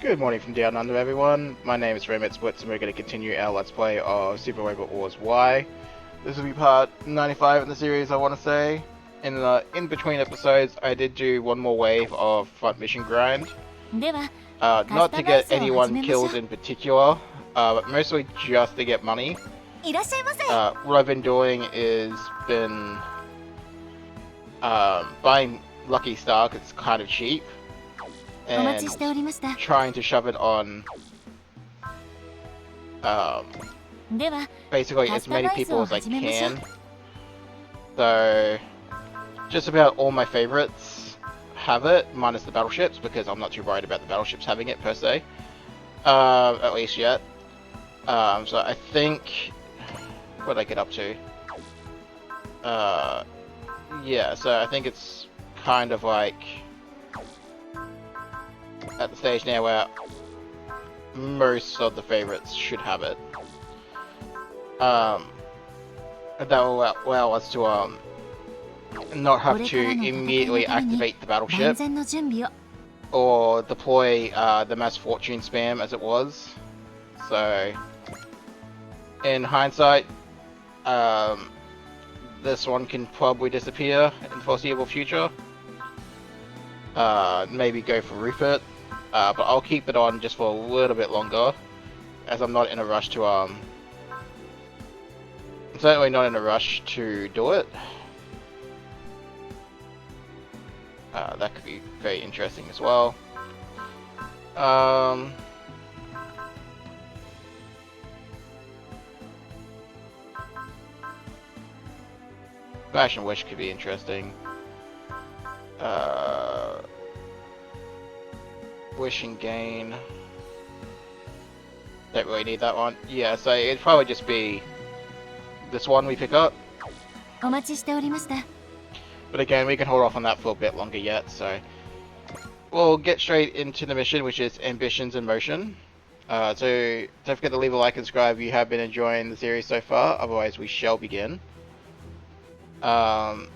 Good morning from down under, everyone. My name is Remit Splits, and we're going to continue our Let's Play of Super Robot Wars Y. This will be part 95 in the series, I want to say. In the in-between episodes, I did do one more wave of front mission grind. Not to get anyone killed in particular, but mostly just to get money. What I've been doing is been buying Lucky Star, 'cause it's kind of cheap. And trying to shove it on basically as many people as I can. So just about all my favorites have it, minus the battleships, because I'm not too worried about the battleships having it per se, at least yet. So I think, what did I get up to? Yeah, so I think it's kind of like at the stage now where most of the favorites should have it. That will allow us to not have to immediately activate the battleship or deploy the mass fortune spam as it was. So in hindsight, this one can probably disappear in the foreseeable future. Maybe go for Rupert. But I'll keep it on just for a little bit longer, as I'm not in a rush to, I'm certainly not in a rush to do it. That could be very interesting as well. Fashion Wish could be interesting. Wish and Gain. Don't really need that one. Yeah, so it'd probably just be this one we pick up. But again, we can hold off on that for a bit longer yet, so we'll get straight into the mission, which is Ambitions in Motion. So don't forget to leave a like and subscribe if you have been enjoying the series so far, otherwise we shall begin. And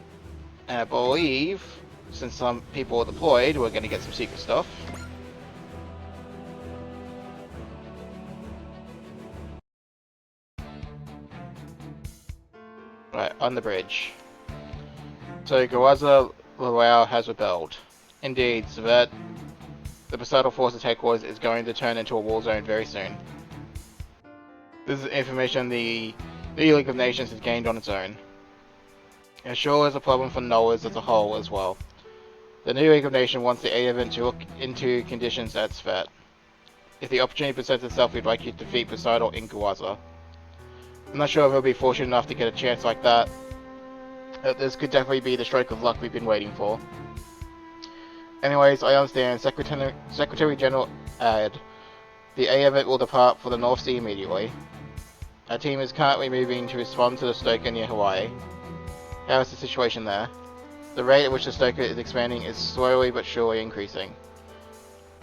I believe, since some people are deployed, we're going to get some secret stuff. Right, on the bridge. So Gawaza Luau has rebelled. Indeed, Savet, the Poseidon Forces headquarters, is going to turn into a war zone very soon. This is information the New League of Nations has gained on its own. It sure is a problem for Noahs as a whole as well. The New League of Nations wants the aid event to look into conditions at Svet. If the opportunity presents itself, we'd like you to defeat Poseidon in Gawaza. I'm not sure if we'll be fortunate enough to get a chance like that. This could definitely be the stroke of luck we've been waiting for. Anyways, I understand. Secretary General added, the A event will depart for the North Sea immediately. Our team is currently moving to respond to the Stoker near Hawaii. How is the situation there? The rate at which the Stoker is expanding is slowly but surely increasing.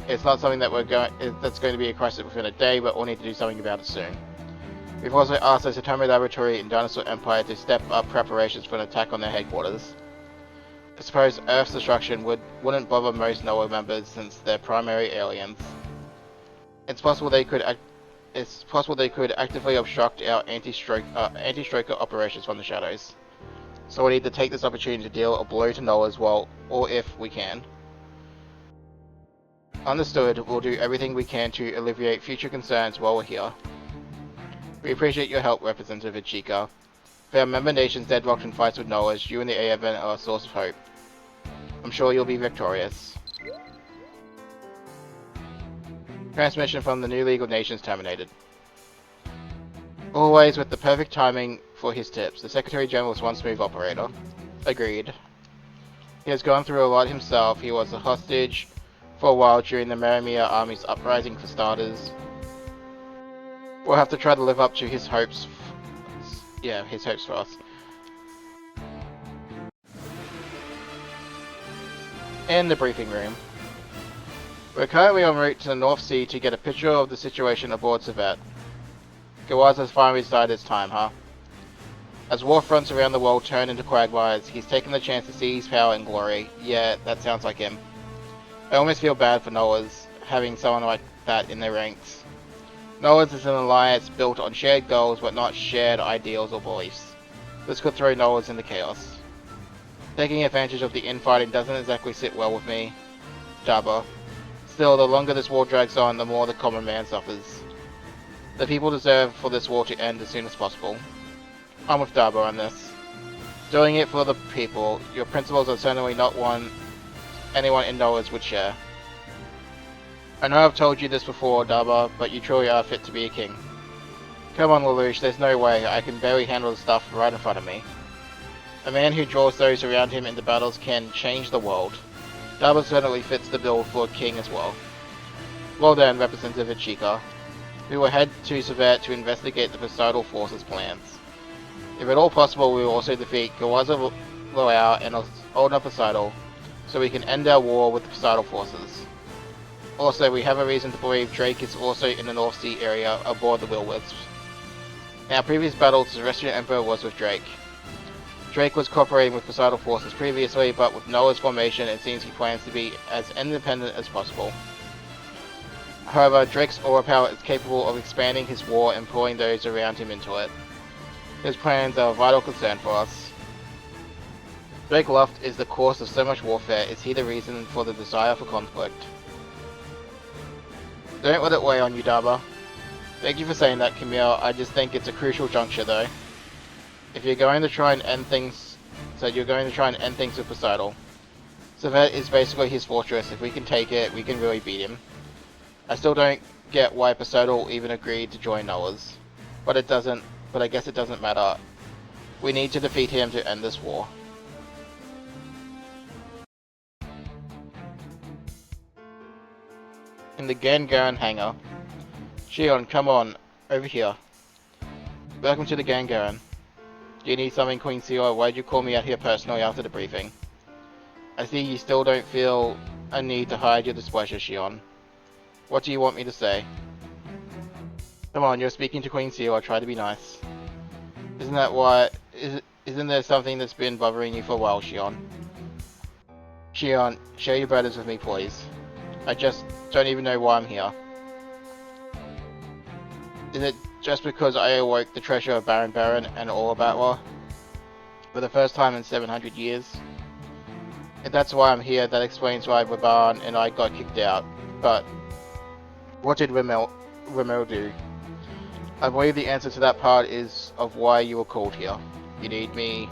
It's not something that that's going to be a crisis within a day, but we'll need to do something about it soon. We've also asked the Satome Laboratory in Dinosaur Empire to step up preparations for an attack on their headquarters. I suppose Earth's destruction wouldn't bother most NOAA members since they're primary aliens. It's possible they could actively obstruct our anti-stroker operations from the shadows. So we need to take this opportunity to deal a blow to NOAA or if we can. Understood, we'll do everything we can to alleviate future concerns while we're here. We appreciate your help, Representative Ichika. For our member nations deadlocked in fights with knowledge, you and the AFN are a source of hope. I'm sure you'll be victorious. Transmission from the New League of Nations terminated. Always with the perfect timing for his tips, the Secretary General was one smooth operator. Agreed. He has gone through a lot himself. He was a hostage for a while during the Maramia Army's uprising for starters. We'll have to try to live up to his hopes. His hopes for us. In the briefing room. We're currently en route to the North Sea to get a picture of the situation aboard Savet. Gawaza's finally decided it's time, huh? As war fronts around the world turn into quagmires, he's taken the chance to seize power and glory. Yeah, that sounds like him. I almost feel bad for Noahs. having someone like that in their ranks. Noah's is an alliance built on shared goals but not shared ideals or beliefs. This could throw Noah's into chaos. Taking advantage of the infighting doesn't exactly sit well with me, Jabba. Still, the longer this war drags on, the more the common man suffers. The people deserve for this war to end as soon as possible. I'm with Darbo on this. Doing it for the people, your principles are certainly not one anyone in Noah's would share. I know I've told you this before, Darba, but you truly are fit to be a king. Come on, Lelouch, there's no way. I can barely handle the stuff right in front of me. A man who draws those around him into battles can change the world. Darba certainly fits the bill for a king as well. Well then, Representative Ichika. We will head to Savet to investigate the Poseidal Force's plans. If at all possible, we will also defeat Gawaza Loao and Olna Poseidal, so we can end our war with the Poseidal Forces. Also, we have a reason to believe Drake is also in the North Sea area aboard the Will-Wisps. In our previous battles, the Terrestrial Emperor was with Drake. Drake was cooperating with Poseidal Forces previously, but with Noah's formation, it seems he plans to be as independent as possible. However, Drake's aura power is capable of expanding his war and pulling those around him into it. His plans are a vital concern for us. Drake Luft is the cause of so much warfare. Is he the reason for the desire for conflict? Don't let it weigh on you, Darba. Thank you for saying that, Camille. I just think it's a crucial juncture, though. If you're going to try and end things, with Poseidal. Savet is basically his fortress. If we can take it, we can really beat him. I still don't get why Poseidal even agreed to join Noah's, but I guess it doesn't matter. We need to defeat him to end this war. In the Gangaran hangar. Shion, come on, over here. Welcome to the Gangaran. Do you need something, Queen Sela? Why'd you call me out here personally after the briefing? I see you still don't feel a need to hide your displeasure, Shion. What do you want me to say? Come on, you're speaking to Queen Sela, try to be nice. Isn't there something that's been bothering you for a while, Shion? Shion, share your burdens with me, please. I just don't even know why I'm here. Is it just because I awoke the treasure of Baron and all about her? For the first time in 700 years? If that's why I'm here, that explains why Raban and I got kicked out. But what did Ramel do? I believe the answer to that part is of why you were called here. You need me.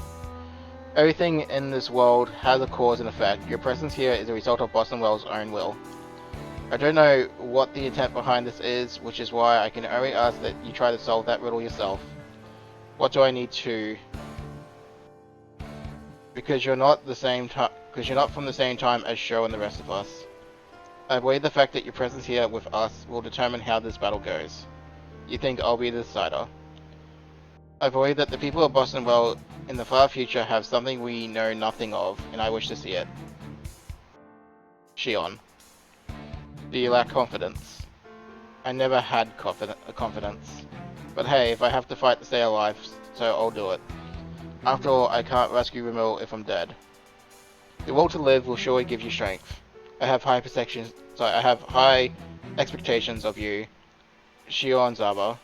Everything in this world has a cause and effect. Your presence here is a result of Boston Well's own will. I don't know what the intent behind this is, which is why I can only ask that you try to solve that riddle yourself. What do I need to? Because you're not from the same time as Sho and the rest of us. I believe the fact that your presence here with us will determine how this battle goes. You think I'll be the decider? I believe that the people of Boston Well in the far future have something we know nothing of, and I wish to see it. Shion. Do you lack confidence? I never had confidence. But hey, if I have to fight to stay alive, so I'll do it. After all, I can't rescue Ramil if I'm dead. The will to live will surely give you strength. I have high expectations of you, Shion Zaba.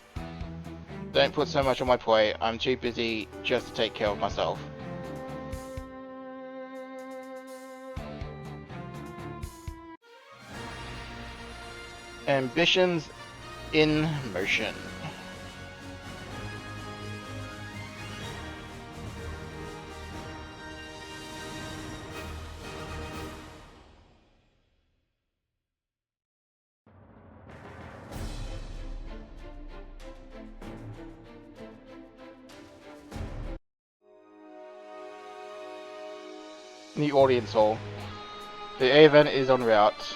Don't put so much on my plate. I'm too busy just to take care of myself. Ambitions in motion. The audience hall. The event is en route.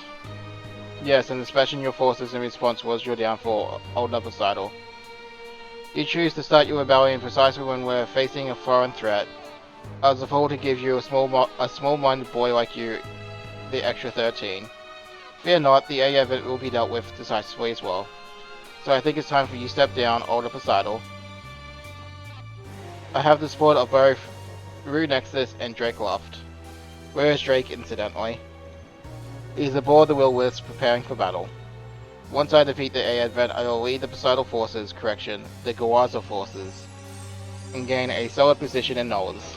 Yes, and dispatching your forces in response was your downfall, Old Poseidal. You choose to start your rebellion precisely when we're facing a foreign threat. I was a fool to give you a small-minded boy like you the extra 13. Fear not, the A event will be dealt with decisively as well. So I think it's time for you to step down, Older Poseidal. I have the support of both Rue Nexus and Drake Loft. Where is Drake, incidentally? He is aboard the Will-O-Wisp preparing for battle. Once I defeat the A Advent, I will lead the Poseidon forces, the Gawaza forces, and gain a solid position in Noah's.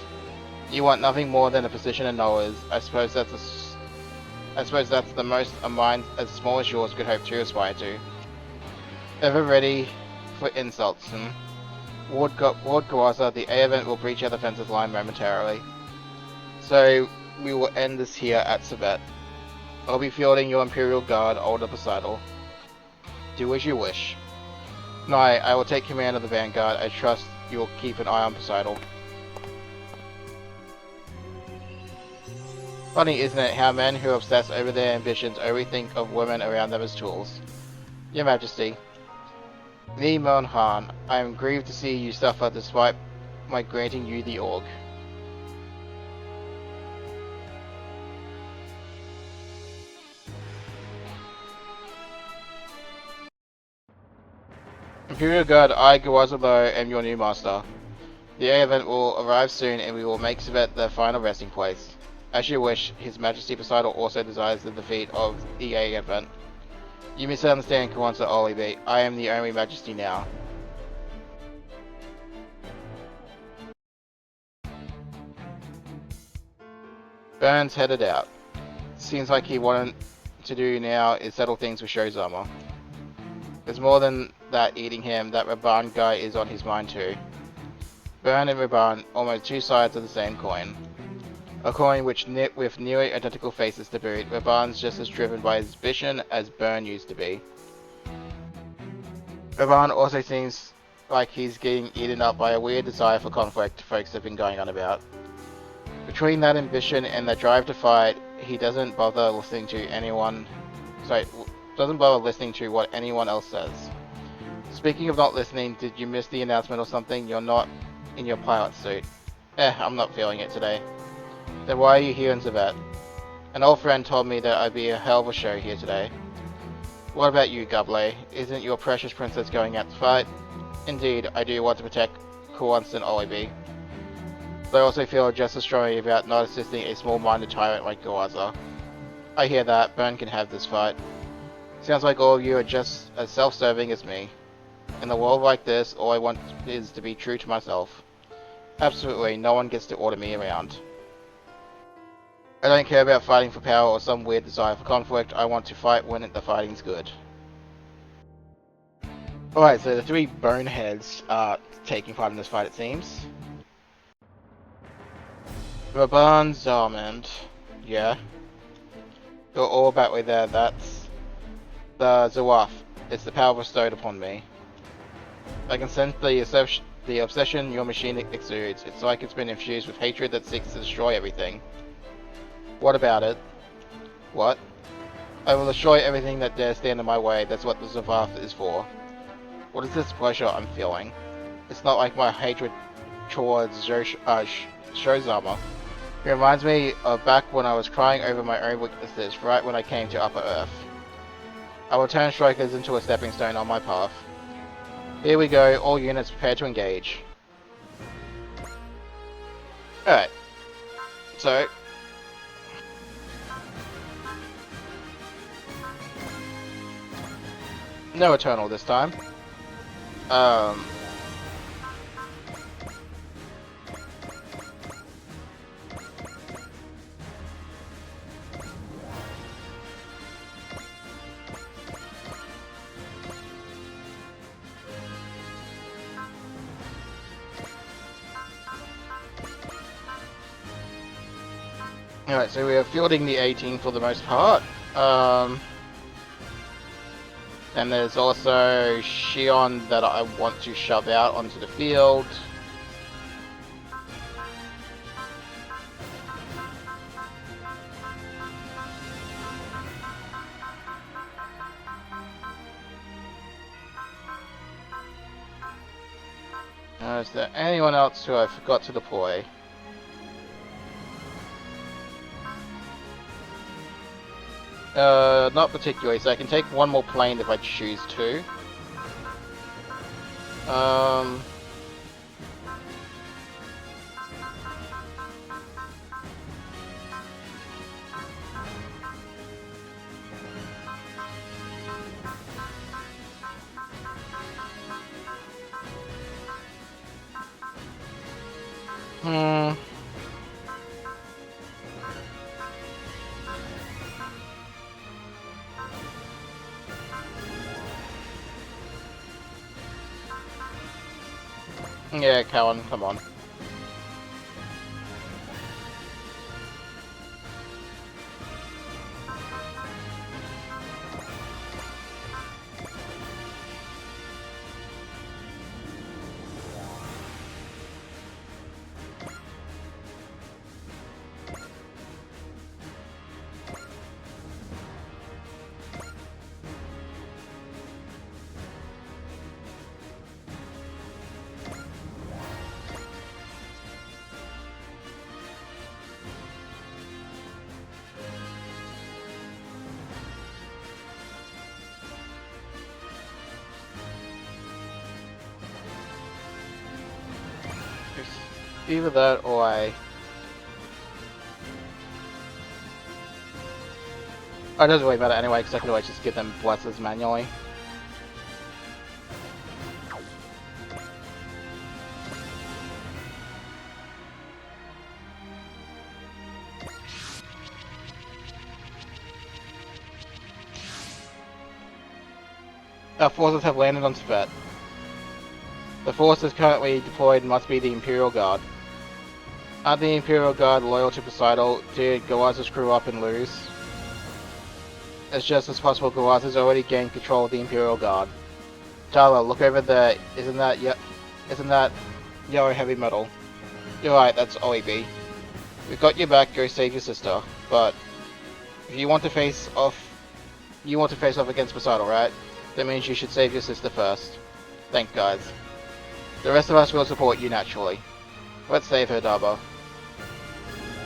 You want nothing more than a position in Noah's. I suppose that's the most a mind as small as yours could hope to aspire to. Ever ready for insults, Ward Gawaza, the A event will breach our defensive line momentarily. So we will end this here at Sabet. I'll be fielding your Imperial Guard, Older Poseidon. Do as you wish. Nye, I will take command of the Vanguard. I trust you'll keep an eye on Poseidon. Funny, isn't it, how men who obsess over their ambitions only think of women around them as tools. Your Majesty. Ni Mon Han, I am grieved to see you suffer despite my granting you the Org. Imperial Guard, I, Gawazalo, am your new master. The A event will arrive soon and we will make Sabet their final resting place. As you wish, His Majesty Poseidon also desires the defeat of the A event. You misunderstand, Kawansa Olive. I am the only Majesty now. Burns headed out. Seems like he wanted to do now is settle things with Shozama. There's more than that eating him. That Raban guy is on his mind too. Burn and Raban, almost two sides of the same coin. A coin with nearly identical faces to boot. Raban's just as driven by his ambition as Burn used to be. Raban also seems like he's getting eaten up by a weird desire for conflict folks have been going on about. Between that ambition and the drive to fight, he doesn't bother listening to what anyone else says. Speaking of not listening, did you miss the announcement or something? You're not in your pilot suit. I'm not feeling it today. Then why are you here in Tibet? An old friend told me that I'd be a hell of a show here today. What about you, Guble? Isn't your precious princess going out to fight? Indeed, I do want to protect Kuans and Olibi. But I also feel just as strongly about not assisting a small-minded tyrant like Gawaza. I hear that. Burn can have this fight. Sounds like all of you are just as self-serving as me. In a world like this, all I want is to be true to myself. Absolutely, no one gets to order me around. I don't care about fighting for power or some weird desire for conflict. I want to fight when the fighting's good. Alright, so the three boneheads are taking part in this fight, it seems. Raban Zarmand. Yeah. You're all about way there, that's the Zawaf. It's the power bestowed upon me. I can sense the obsession your machine exudes. It's like it's been infused with hatred that seeks to destroy everything. What about it? What? I will destroy everything that dares stand in my way. That's what the Zawaf is for. What is this pleasure I'm feeling? It's not like my hatred towards Shozama. It reminds me of back when I was crying over my own weaknesses, right when I came to Upper Earth. I will turn strikers into a stepping stone on my path. Here we go, all units prepare to engage. Alright. So... no Eternal this time. Alright, so we are fielding the 18 for the most part. And there's also Shion that I want to shove out onto the field. Is there anyone else who I forgot to deploy? Not particularly, so I can take one more plane if I choose to. Yeah, Cowan, come on. It's either that or Oh, it doesn't really matter anyway, because I could always just give them blesses manually. Our forces have landed on Tibet. The forces currently deployed must be the Imperial Guard. Aren't the Imperial Guard loyal to Poseidon? Did Gawaz's crew up and lose? It's just as possible Gawaz has already gained control of the Imperial Guard. Darla, look over there. Isn't that yellow heavy metal? You're right, that's OEB. We've got your back, go save your sister. But if you want to face off against Poseidon, right? That means you should save your sister first. Thanks, guys. The rest of us will support you naturally. Let's save her, Darba.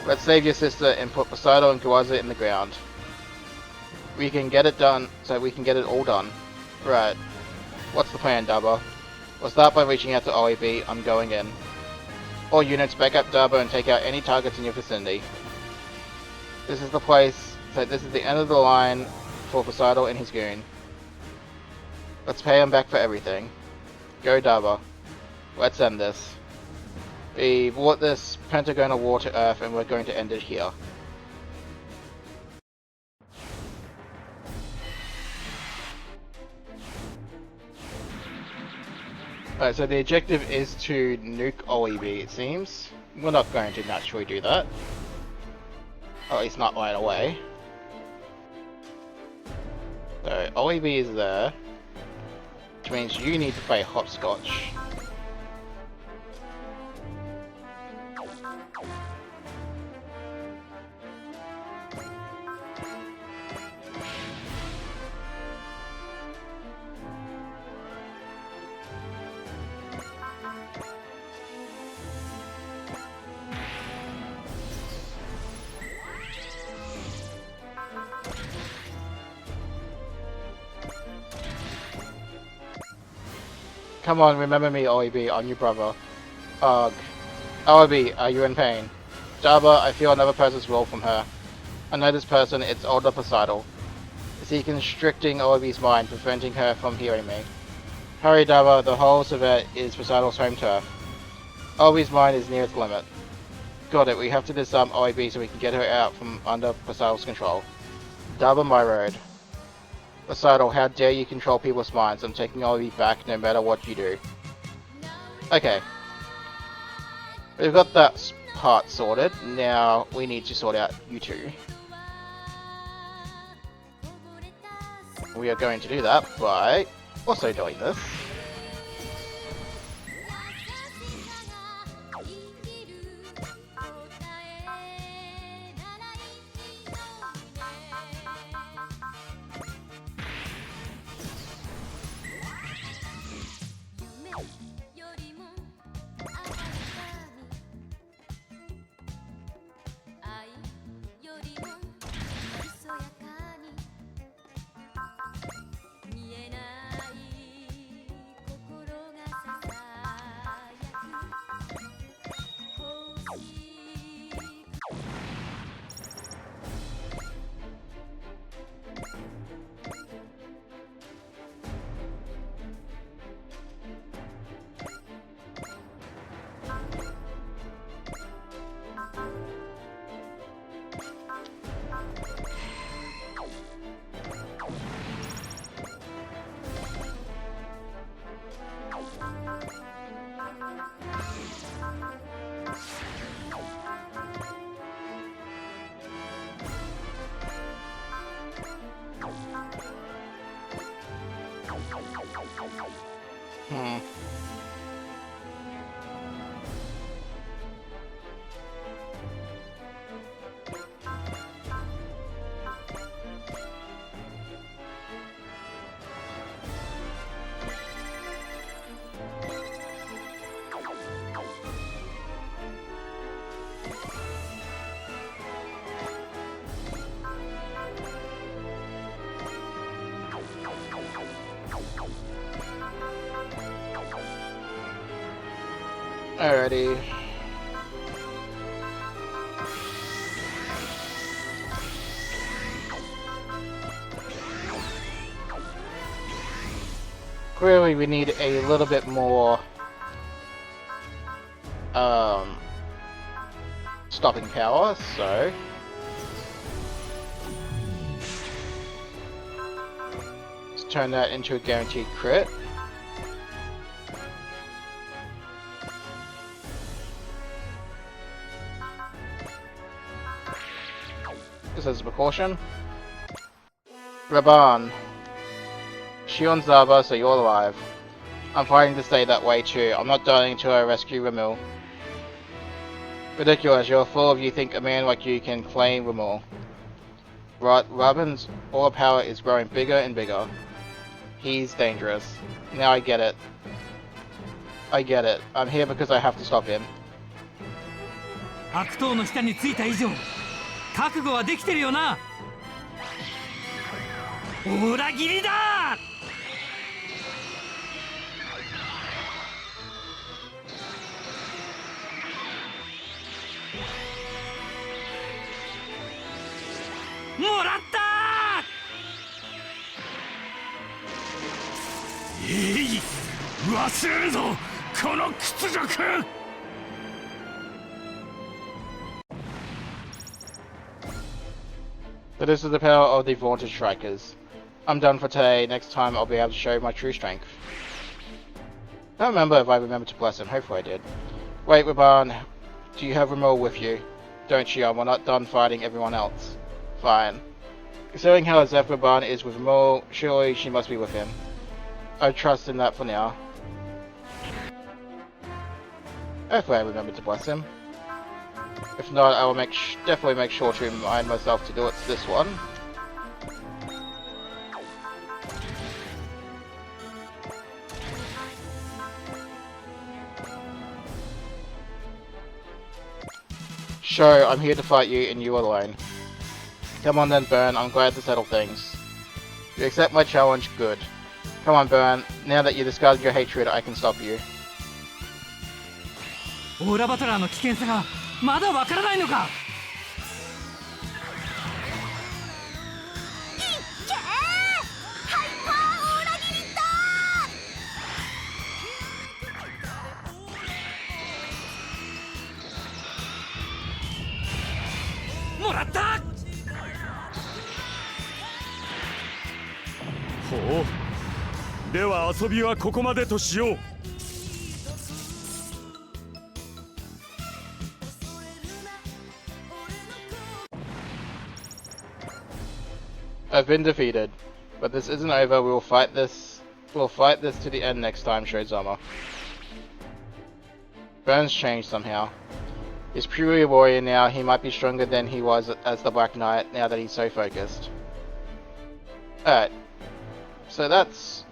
Let's save your sister and put Poseidon and Gawaza in the ground. We can get it done, so we can get it all done. Right. What's the plan, Darba? We'll start by reaching out to OEB. I'm going in. All units back up Darba and take out any targets in your vicinity. This is the place, so this is the end of the line for Poseidon and his goon. Let's pay him back for everything. Go Darba. Let's end this. We brought this Pentagonal war to Earth and we're going to end it here. Alright, so the objective is to nuke OEB, it seems. We're not going to naturally do that. Or at least not right away. So, OEB is there. Which means you need to play hopscotch. Come on, remember me, OEB, I'm your brother. Ugh. OEB, are you in pain? Darba, I feel another person's will from her. I know this person, it's older Poseidon. Is he constricting OEB's mind, preventing her from hearing me? Hurry, Darba, the whole Tibet is Poseidon's home turf. OEB's mind is near its limit. Got it, we have to disarm OEB so we can get her out from under Poseidon's control. Darba, my road. Poseidon, how dare you control people's minds? I'm taking OEB back no matter what you do. Okay. We've got that part sorted. Now we need to sort out you two. We are going to do that by also doing this. Hmm. Alrighty. Clearly we need a little bit more stopping power, so let's turn that into a guaranteed crit. Just as a precaution. Raban. Shion Zaba, so you're alive. I'm fighting to stay that way too. I'm not dying until I rescue Ramil. Ridiculous, you're full of you think a man like you can claim Ramil. Robin's aura power is growing bigger and bigger. He's dangerous. Now I get it. I get it. I'm here because I have to stop him. 悪党の下についた以上、覚悟はできてるよな。裏切りだ。もらった。忘れるぞ、この屈辱。So this is the power of the vaunted strikers. I'm done for today. Next time I'll be able to show my true strength. I don't remember if I remembered to bless him. Hopefully I did. Wait, Raban, do you have Ramil with you? Don't Shion, we're not done fighting everyone else. Fine. Considering how adept Raban is with Ramil, surely she must be with him. I trust in that for now. Hopefully I remember to bless him. If not, I will definitely make sure to remind myself to do it to this one. Show, I'm here to fight you and you alone. Come on then, Burn, I'm glad to settle things. You accept my challenge, good. Come on, Burn, now that you discarded your hatred, I can stop you. オーラバトラーの危険さがまだわからないのか。もらった。ほう。では遊びはここまでとしよう。I've been defeated, but this isn't over. We'll fight this to the end next time, Shozama. Burn's changed somehow. He's purely a warrior now. He might be stronger than he was as the Black Knight now that he's so focused. Alright. So that's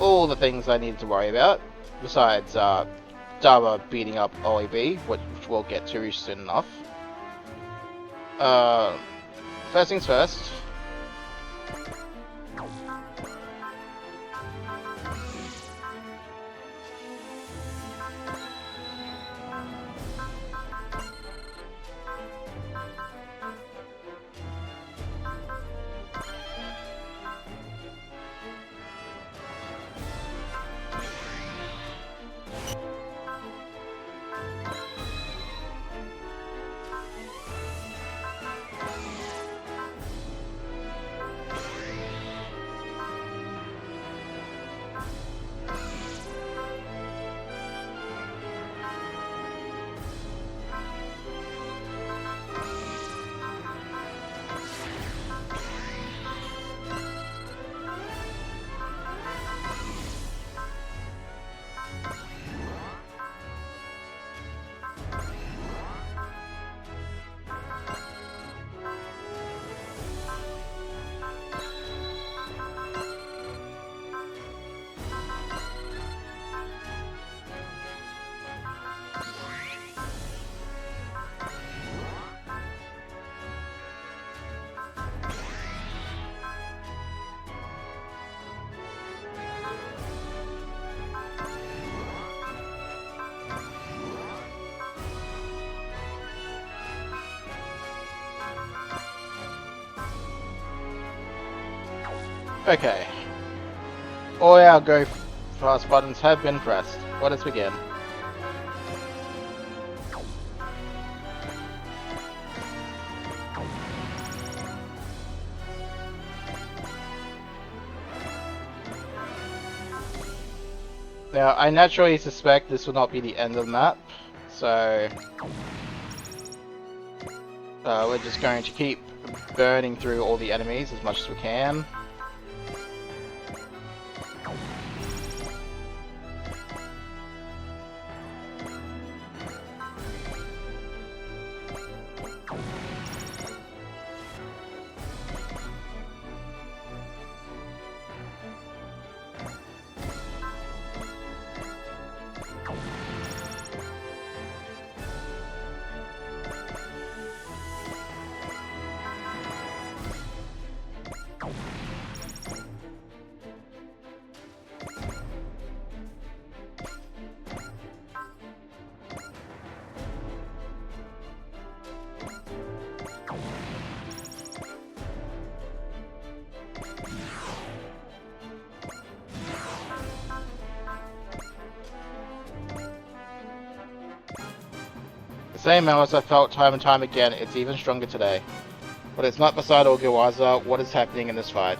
all the things I needed to worry about. Besides, Dara beating up Ollie B, which we'll get to soon enough. First things first. Okay. All our go fast buttons have been pressed. Let us begin. Now, I naturally suspect this will not be the end of the map, so we're just going to keep burning through all the enemies as much as we can. The same malice I felt time and time again, it's even stronger today. But it's not beside Ogre. What is happening in this fight?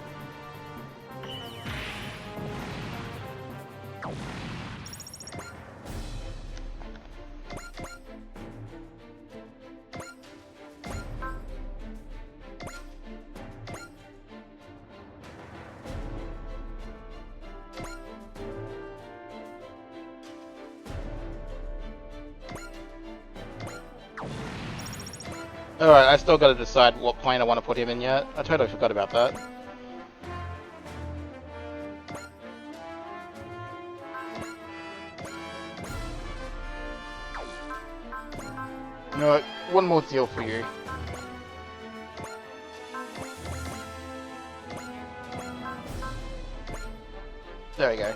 Alright, I still gotta decide what plane I want to put him in yet. I totally forgot about that. You know what? One more deal for you. There we go.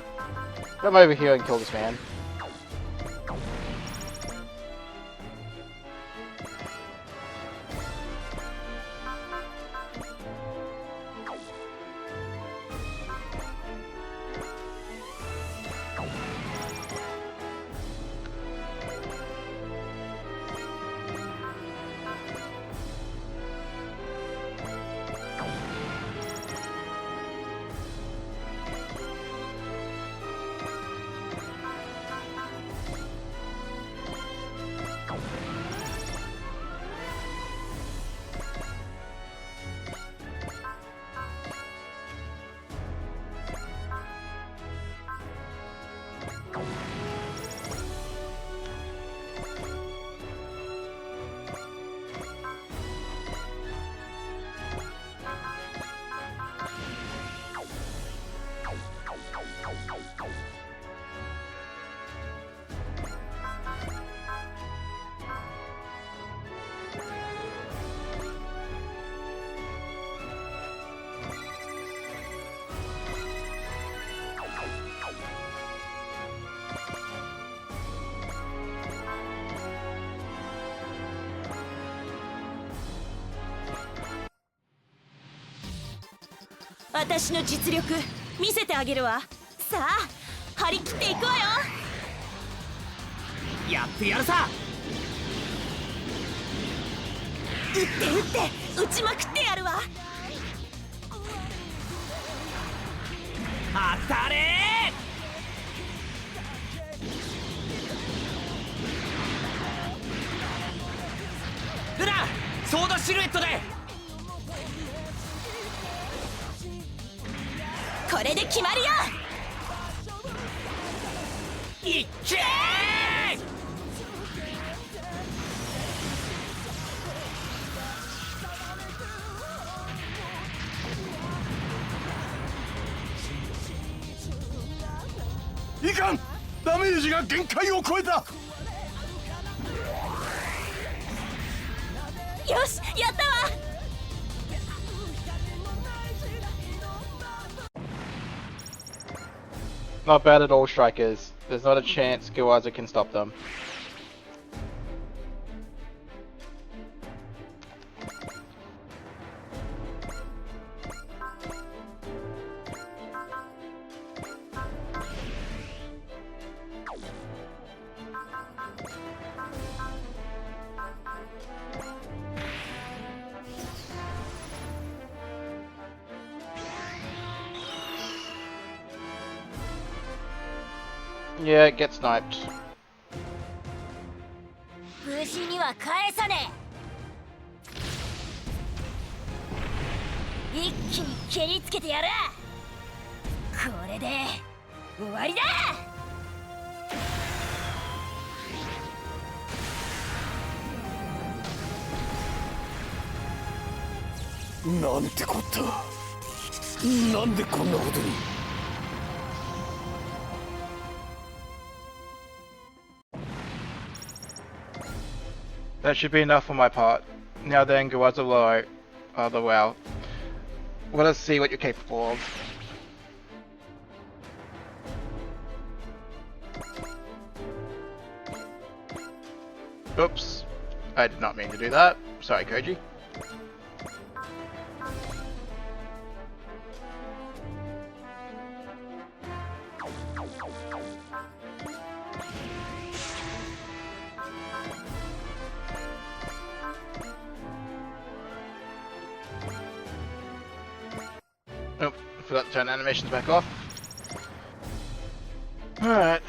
Come over here and kill this man.私の実力見せてあげるわ。さあ張り切っていくわよ。やってやるさ。撃って撃ちまくってやるわ。当たれー。ルナ、ソードシルエットで。これで決まりよ。いっけー。いかん、ダメージが限界を超えた。よし、やったわ。Not bad at all, strikers. There's not a chance Gilwaza can stop them. Yeah, get sniped. 無事には返さねえ。一気に蹴りつけてやる。これで終わりだ。なんてこった。なんでこんなことに。That should be enough for my part. Now then, go as a low. Well. Let us see what you're capable of. Oops. I did not mean to do that. Sorry, Koji. Oh, forgot to turn animations back off. Alright.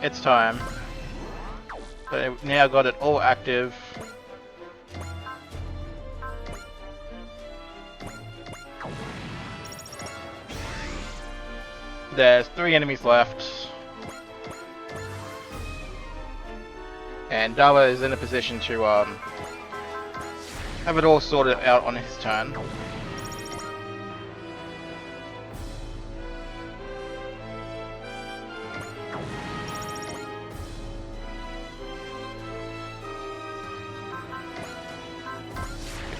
It's time. So now got it all active. There's 3 enemies left. And Dava is in a position to have it all sorted out on his turn.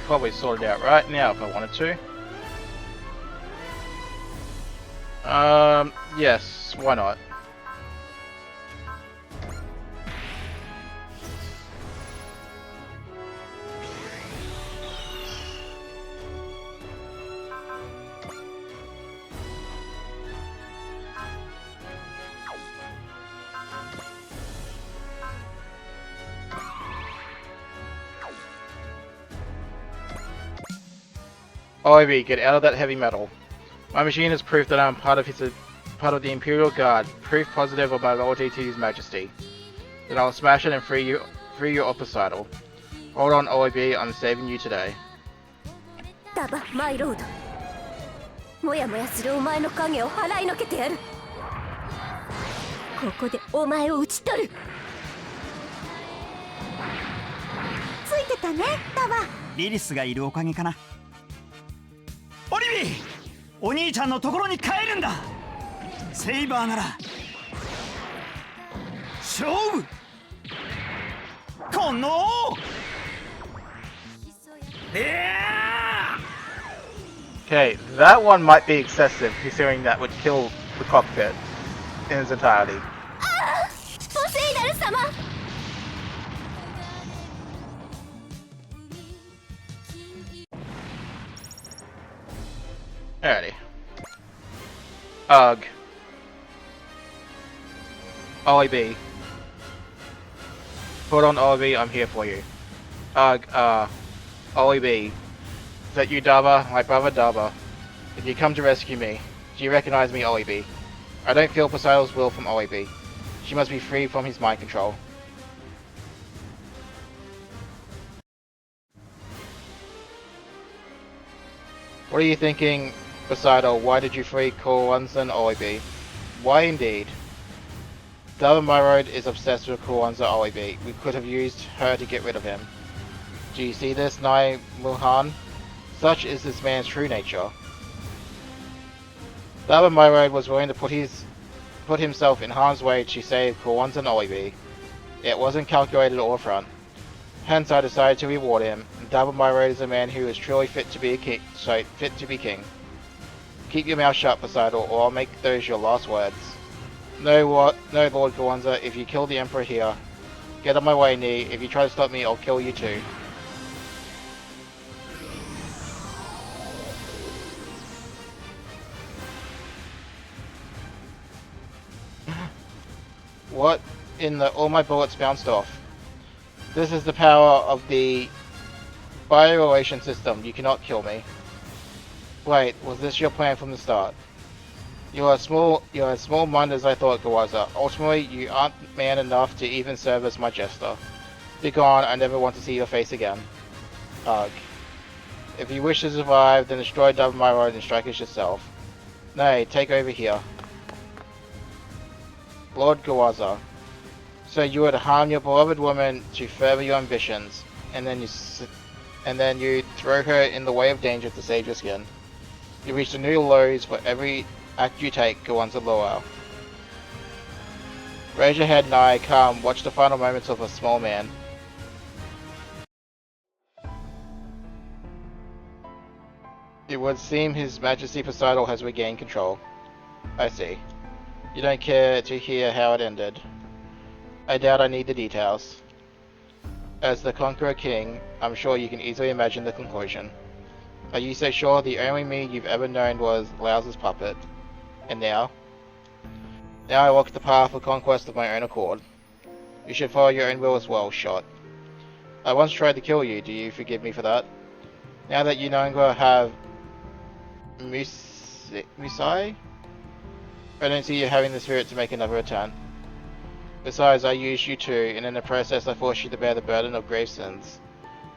Probably sort it out right now if I wanted to. Yes, why not? Ivy, get out of that heavy metal. My machine has proof that I am part of the Imperial Guard, proof positive of my loyalty to His Majesty. Then I will smash it and free you opposite. Hold on, OIB, I'm saving you today. Dava, my lord. もやもやするお前の影を払いのけてやる。ここでお前を討ち取る。ついてたね、ダバ。リリスがいるおかげかな。オリビー、お兄ちゃんのところに帰るんだ。セイバーなら勝負。このOkay, that one might be excessive, considering that would kill the cockpit in its entirety. Alrighty. Ugh. OIB. Hold on, OIB, I'm here for you. Ugh, OIB. Is that you, Dava? My brother, Dava. Did you come to rescue me? Do you recognize me, OIB? I don't feel Poseidon's will from OIB. She must be free from his mind control. What are you thinking, Poseidon? Why did you free Kowanza OIB? Why indeed? Dava Myrode is obsessed with Kowanza OIB. We could have used her to get rid of him. Do you see this, Nai Mulhan? Such is this man's true nature. Dava Myrode was willing to put himself in harm's way to save Kowanza OIB. It wasn't calculated or front. Hence, I decided to reward him. Double my road is a man who is truly fit to be a king. So fit to be king. Keep your mouth shut, Poseidon, or I'll make those your last words. No, no, Lord Kawanza. If you kill the Emperor here, get on my way, Nee. If you try to stop me, I'll kill you too. What in the... all my bullets bounced off. This is the power of the bio-relation system. You cannot kill me. Wait, was this your plan from the start? You are as small-minded as I thought, Gawaza. Ultimately, you aren't man enough to even serve as my jester. Be gone, I never want to see your face again. Ugh. If you wish to survive, then destroy Double My Road and strike us yourself. Nay, take over here. Lord Gawaza. So you would harm your beloved woman to further your ambitions, and then you throw her in the way of danger to save your skin. You reach the new lows for every act you take, Gawanza Luau. Raise your head, Nai, calm, watch the final moments of a small man. It would seem His Majesty Poseidon has regained control. I see. You don't care to hear how it ended. I doubt I need the details. As the Conqueror King, I'm sure you can easily imagine the conclusion. Are you so sure the only me you've ever known was Lao's puppet? And now? Now I walk the path of conquest of my own accord. You should follow your own will as well, Shot. I once tried to kill you, do you forgive me for that? Now that you no longer have Musai? I don't see you having the spirit to make another attempt. Besides, I used you too, and in the process I forced you to bear the burden of grave sins.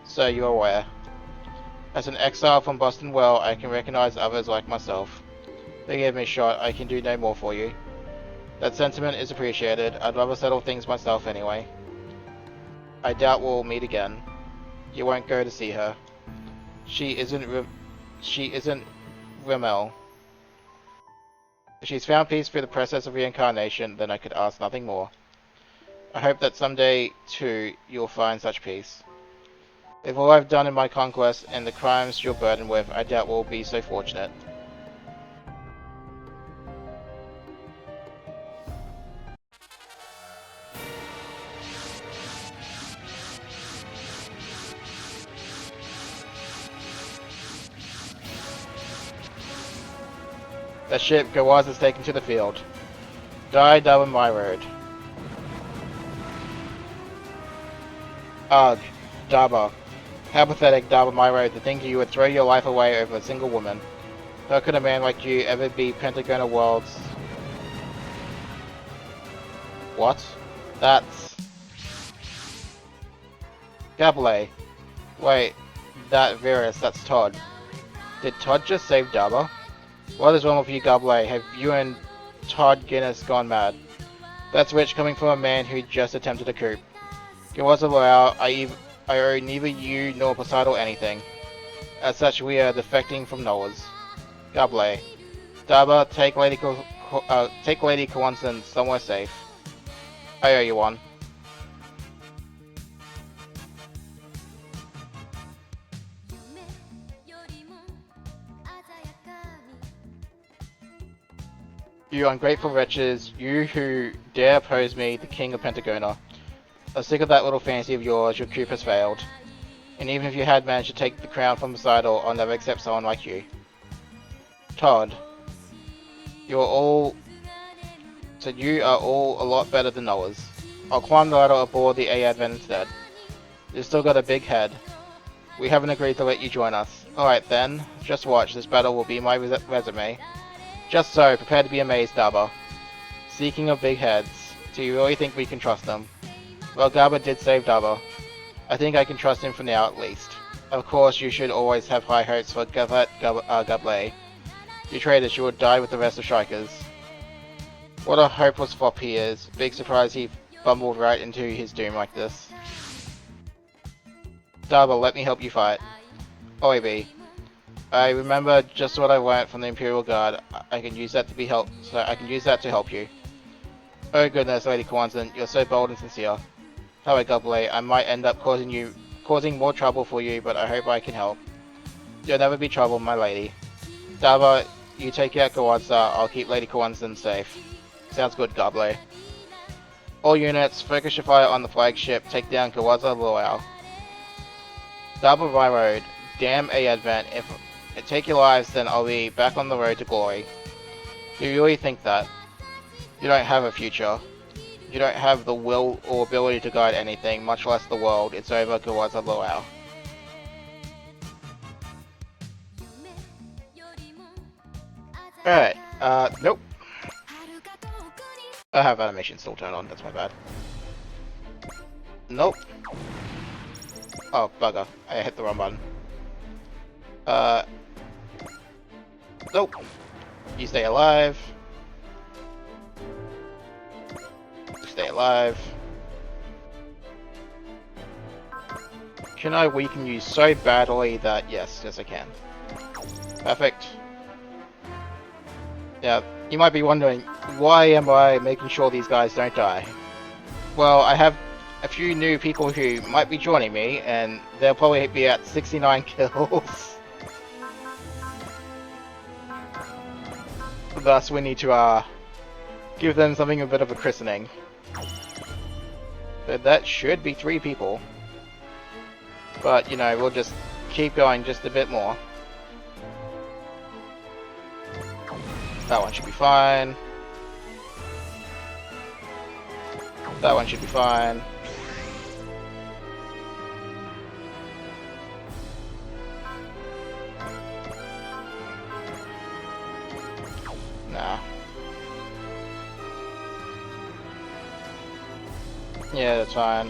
So you're aware. As an exile from Boston Well, I can recognize others like myself. Forgive me, Shot, I can do no more for you. That sentiment is appreciated. I'd rather settle things myself anyway. I doubt we'll meet again. You won't go to see her. She isn't Rimmel. If she's found peace through the process of reincarnation, then I could ask nothing more. I hope that someday, too, you'll find such peace. With all I've done in my conquest and the crimes you're burdened with, I doubt we'll be so fortunate. The ship Gawaz is taken to the field. Die, Double My Road. Ugh, Daba. How pathetic, Double My Road, to think you would throw your life away over a single woman. How could a man like you ever be Pentagon World's... What? That's... Gable. Wait, that Virus, that's Todd. Did Todd just save Daba? What is wrong with you, Gable? Have you and Todd Guinness gone mad? That's rich coming from a man who just attempted a coup. It was allowed. I owe neither you nor Poseidon anything. As such, we are defecting from Noah's. Gable. Daba, take Lady Kawansan somewhere safe. I owe you one. You ungrateful wretches, you who dare oppose me, the King of Pentagona. I'm sick of that little fancy of yours, your coup has failed. And even if you had managed to take the crown from Poseidon, I'll never accept someone like you. Todd. You are all a lot better than Noah's. I'll climb the ladder aboard the A-Advent instead. You've still got a big head. We haven't agreed to let you join us. Alright then, just watch, this battle will be my resume. Just so, prepare to be amazed, Daba. Speaking of big heads, do you really think we can trust them? Well, Gaba did save Daba. I think I can trust him for now, at least. Of course, you should always have high hopes for Gable. You traitors, you will die with the rest of Strikers. What a hopeless fop he is. Big surprise he bumbled right into his doom like this. Daba, let me help you fight. Oibi. I remember just what I learnt from the Imperial Guard. I can use that to help you. Oh goodness, Lady Kawansan, you're so bold and sincere. Hello, Goblin. I might end up causing more trouble for you, but I hope I can help. You'll never be trouble, my lady. Daba, you take out Kawadza, I'll keep Lady Kawanzan safe. Sounds good, Goblin. All units, focus your fire on the flagship, take down Kawadza Luau. Daba by road, damn a advent, if I take your lives then I'll be back on the road to glory. Do you really think that? You don't have a future. You don't have the will or ability to guide anything, much less the world. It's over, Kawadza Luau. Alright, nope. I have animation still turned on, that's my bad. Nope. Oh, bugger. I hit the wrong button. Nope. You stay alive. You stay alive. Can I weaken you so badly that... Yes, I can. Perfect. Yeah, you might be wondering, why am I making sure these guys don't die? Well, I have a few new people who might be joining me, and they'll probably be at 69 kills. Thus, we need to, give them something a bit of a christening. But that should be 3 people. But, you know, we'll just keep going just a bit more. That one should be fine. That one should be fine. Nah. Yeah, that's fine.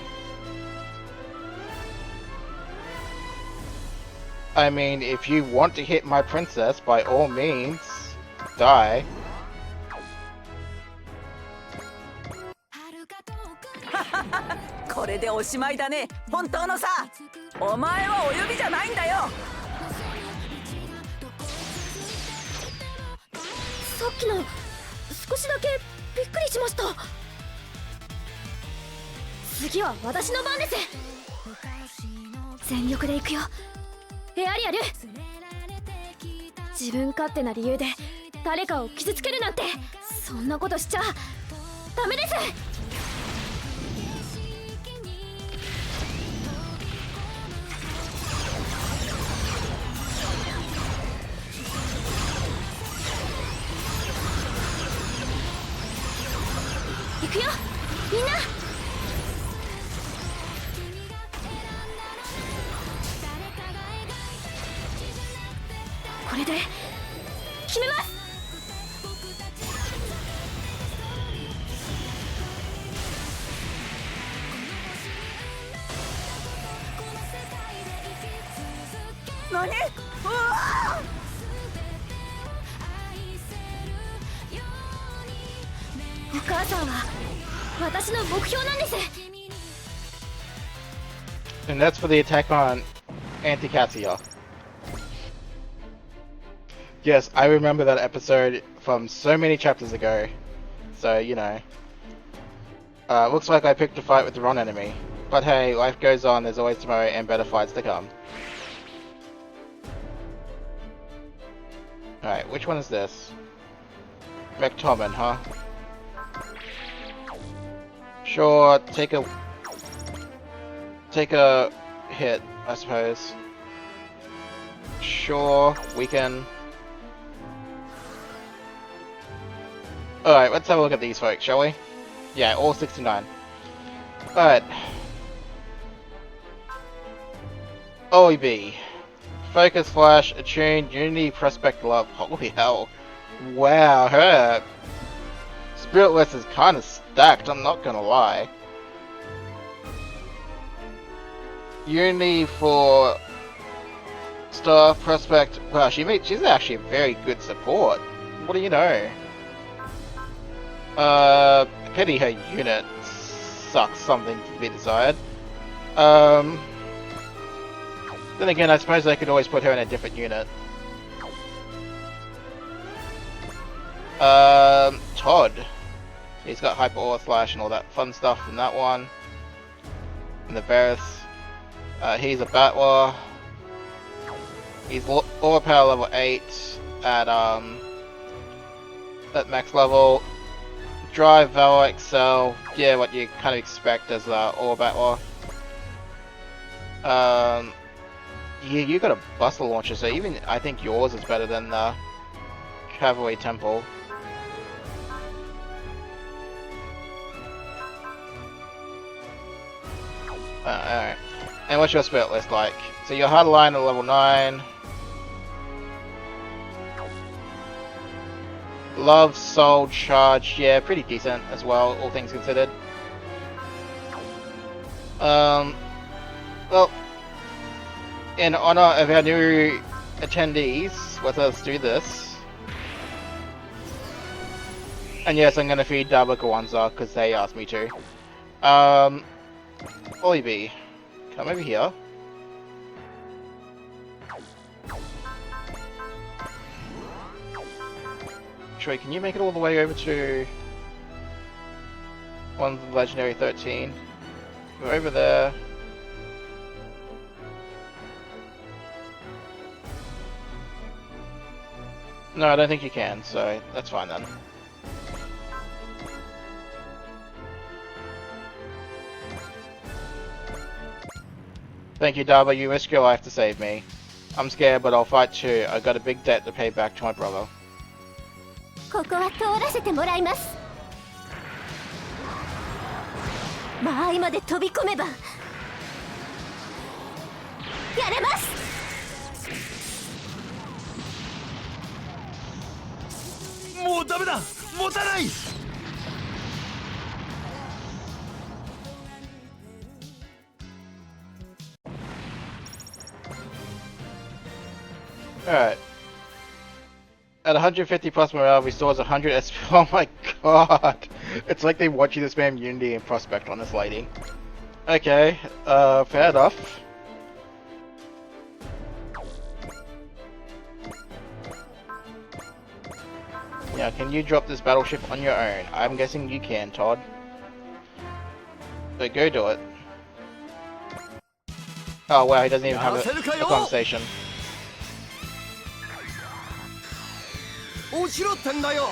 I mean, if you want to hit my princess, by all means, die. これでおしまいだね。本当のさ。お前はお呼びじゃないんだよ。さっきの少しだけびっくりしました。次は私の番です。全力で行くよ、エアリアル。自分勝手な理由で誰かを傷つけるなんて、そんなことしちゃダメです。行くよ、みんな。これで決めます。何？うわ！ お母さんは私の目標なんです。 And that's for the attack on Anti-Katsuya. Yes, I remember that episode from so many chapters ago. So, you know. Looks like I picked a fight with the wrong enemy. But hey, life goes on, there's always tomorrow and better fights to come. Alright, which one is this? McTomin, huh? Sure, take a hit, I suppose. Sure, we can... Alright, let's have a look at these folks, shall we? Yeah, all 69. Alright. OEB. Focus Flash, Attune, Unity, Prospect Love. Holy hell. Wow, her Spirit list is kinda stacked, I'm not gonna lie. Unity for Star Prospect. Wow, she's actually a very good support. What do you know? Pity her unit sucks, something to be desired. Then again, I suppose I could always put her in a different unit. Todd. He's got Hyper Aura Slash and all that fun stuff in that one. in the Varus. He's a Battler. He's Aura Power level 8 at max level. Drive, Valor, Excel. Yeah, what you kind of expect as Aura Battler. Yeah, you got a Buster Launcher, so even I think yours is better than the Cavalry Temple. Alright. And what's your spirit list like? So your hard line at level 9. Love, Soul, Charge, yeah, pretty decent as well, all things considered. Well, in honor of our new attendees, let's do this. And yes, I'm gonna feed Daba Kawanza, because they asked me to. Oliby, come over here. Troy, can you make it all the way over to one of the Legendary 13? Go over there. No, I don't think you can, so that's fine then. Thank you, Daba, you risked your life to save me. I'm scared, but I'll fight too. I got a big debt to pay back to my brother. ここは通らせてもらいます。間合いまで飛び込めばやれます。もうダメだ、持たない。Alright. At 150 plus morale, restores 100 SP. Oh my god! It's like they want you to spam Unity and Prospect on this lady. Okay, fair enough. Now, can you drop this battleship on your own? I'm guessing you can, Todd. But go do it. Oh wow, he doesn't even have a conversation. 落ちろってんだよ。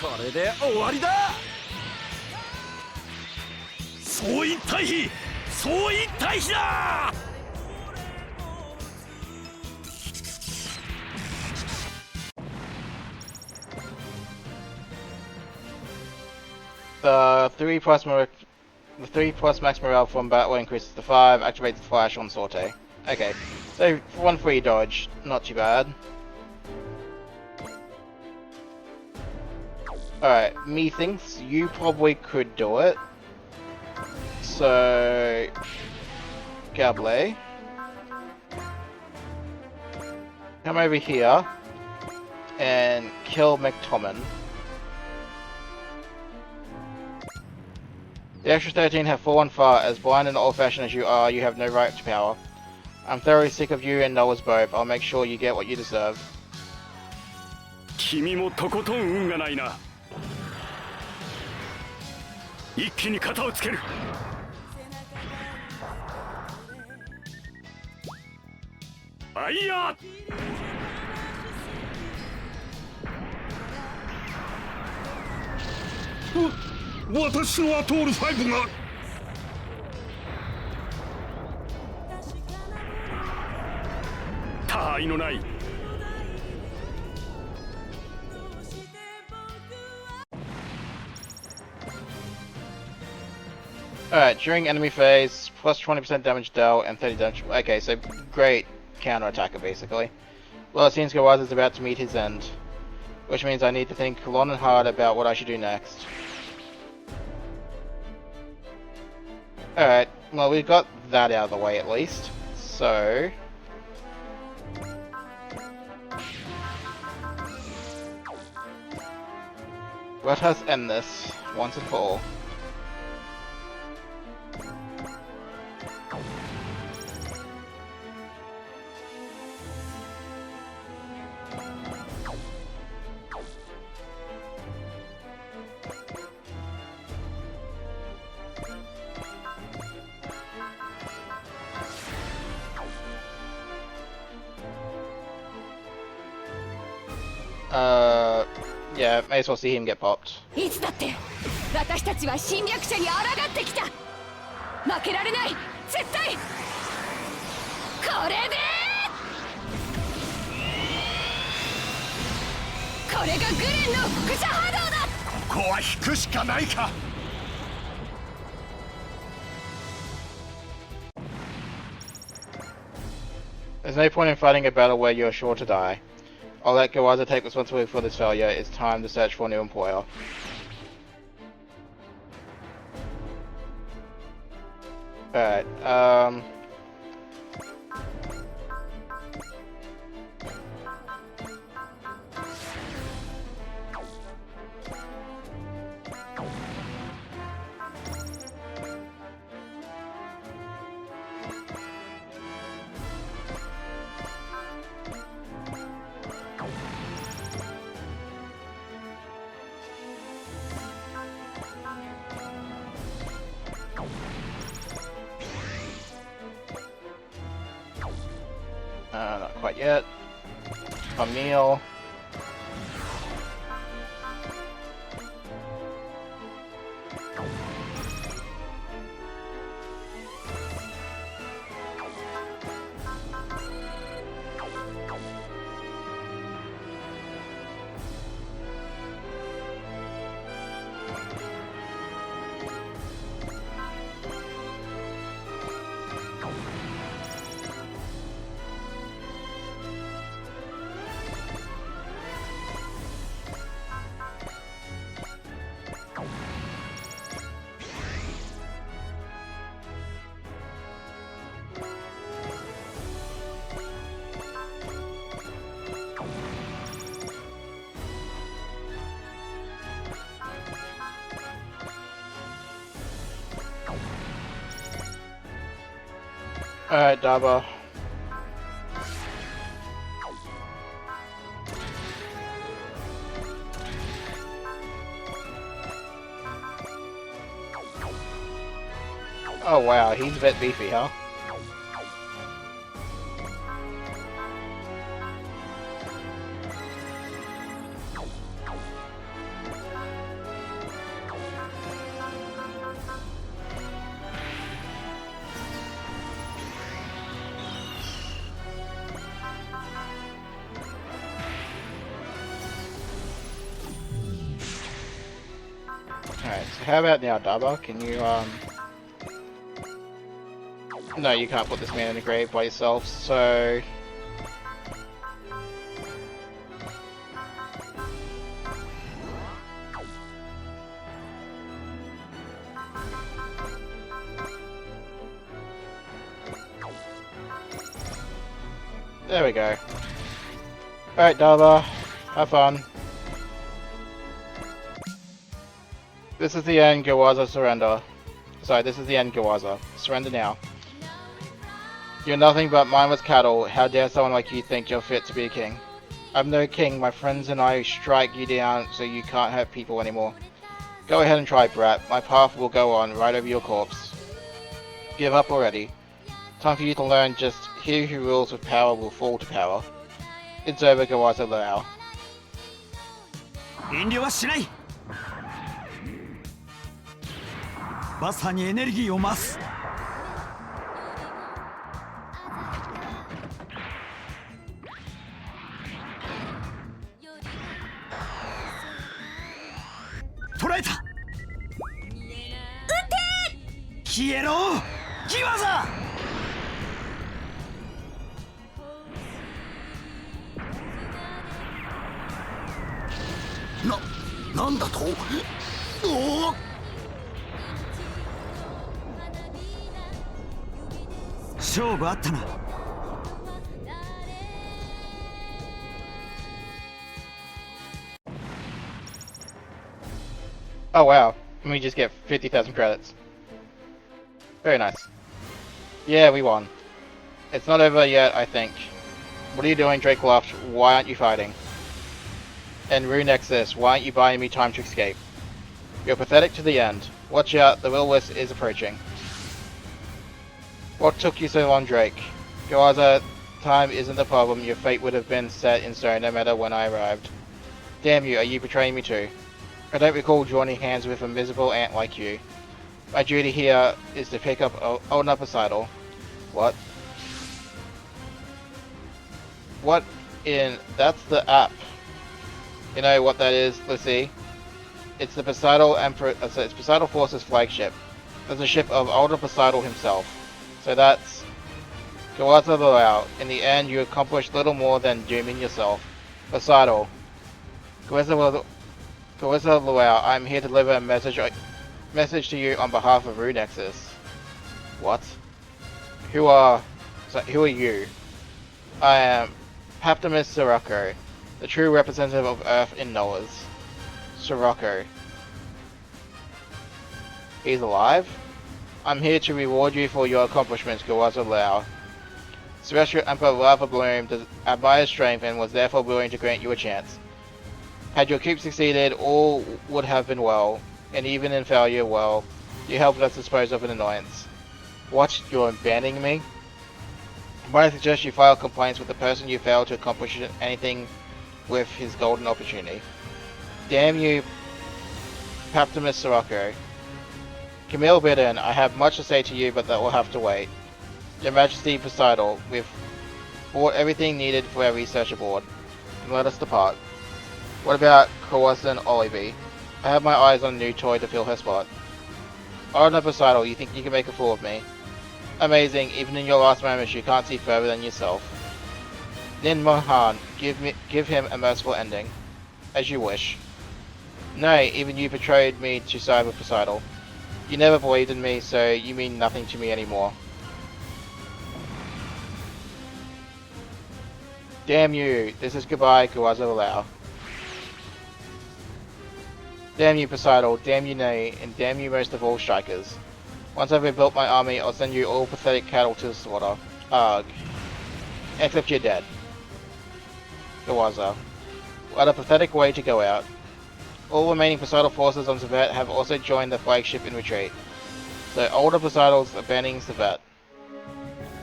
これで終わりだ。総員退避、総員退避だ。The 3 plus max morale from Battle increases to 5, activates the flash on Sorte. Okay, so 1 free dodge, not too bad. Alright, methinks you probably could do it. So... Gable. Come over here and kill McTomin. The extra 13 have fallen far. As blind and old-fashioned as you are, you have no right to power. I'm thoroughly sick of you and Noah's both. I'll make sure you get what you deserve. 君もとことん運がないな。一気に肩をつける。あいや。私のアトール5が。他愛のない。Alright, during enemy phase, plus 20% damage dealt and 30 damage. Okay, so great counter-attacker basically. Well, it seems Gawaz is about to meet his end. Which means I need to think long and hard about what I should do next. Alright, well we've got that out of the way at least. So... let us end this once and for all. Yeah, may as well see him get popped. いつだって私たちは侵略者に抗ってきた。負けられない、絶対。これでこれがグレンの輻射波動だ。ここは引くしかないか。There's no point in fighting a battle where you're sure to die. I'll let Gawaza take responsibility for this failure. It's time to search for a new employer. Alright, not quite yet. A meal. Alright, Daba. Oh wow, he's a bit beefy, huh? Alright, so how about now, Daba? Can you, No, you can't put this man in the grave by yourself, so... There we go. Alright, Dava, have fun. This is the end, Gawaza, surrender. Sorry, this is the end, Gawaza. Surrender now. You're nothing but mindless cattle. How dare someone like you think you're fit to be a king? I'm no king. My friends and I strike you down so you can't hurt people anymore. Go ahead and try, brat. My path will go on right over your corpse. Give up already. Time for you to learn just he who rules with power will fall to power. It's over, Gawaza Lao. 遠慮はしない。バサにエネルギーを増す。捕らえた。撃て。消えろ、ギワザ。なんだと？おお！勝負あったな。Oh wow, and we just get 50,000 credits. Very nice. Yeah, we won. It's not over yet, I think. What are you doing, Drake laughed. Why aren't you fighting? And Rune Nexus, why aren't you buying me time to escape? You're pathetic to the end. Watch out, the will-o-wisp is approaching. What took you so long, Drake? Gawaza, time isn't the problem. Your fate would have been set in stone no matter when I arrived. Damn you, are you betraying me too? I don't recall joining hands with a miserable ant like you. My duty here is to pick up old Poseidon. What? What in... That's the app. You know what that is, Lucy? It's the Poseidon Emperor... it's Poseidon Force's flagship. There's a ship of older Poseidon himself. So that's... Kawaza Luau. In the end, you accomplished little more than dooming yourself. Poseidon. Kawaza Luau, I'm here to deliver a message to you on behalf of Runexus. What? Who are you? I am Paptimus Sirocco, the true representative of Earth in Noah's. Sirocco. He's alive? I'm here to reward you for your accomplishments, Kawaza Luau. Celestial Emperor Lava Bloom admires strength and was therefore willing to grant you a chance. Had your coup succeeded, all would have been well, and even in failure, well, you helped us dispose of an annoyance. What? You're banning me? Might I suggest you file complaints with the person you failed to accomplish anything with his golden opportunity. Damn you, Paptimus Sirocco. Camille Bidden, I have much to say to you, but that will have to wait. Your Majesty Poseidon, we've bought everything needed for our research aboard, and let us depart. What about Kawaza and Olive? I have my eyes on a new toy to fill her spot. Oh no, Poseidon, you think you can make a fool of me? Amazing, even in your last moments you can't see further than yourself. Nin Mohan, give him a merciful ending. As you wish. Nay, even you betrayed me to side with Poseidon. You never believed in me, so you mean nothing to me anymore. Damn you, this is goodbye, Kawaza Luau. Damn you, Poseidon, damn you, Nay, and damn you most of all, strikers. Once I've rebuilt my army, I'll send you all pathetic cattle to the slaughter. Ugh. Except you're dead. Kawaza. What a pathetic way to go out. All remaining Poseidon forces on Sevet have also joined the flagship in retreat. So older Poseidon's abandoning Sevet.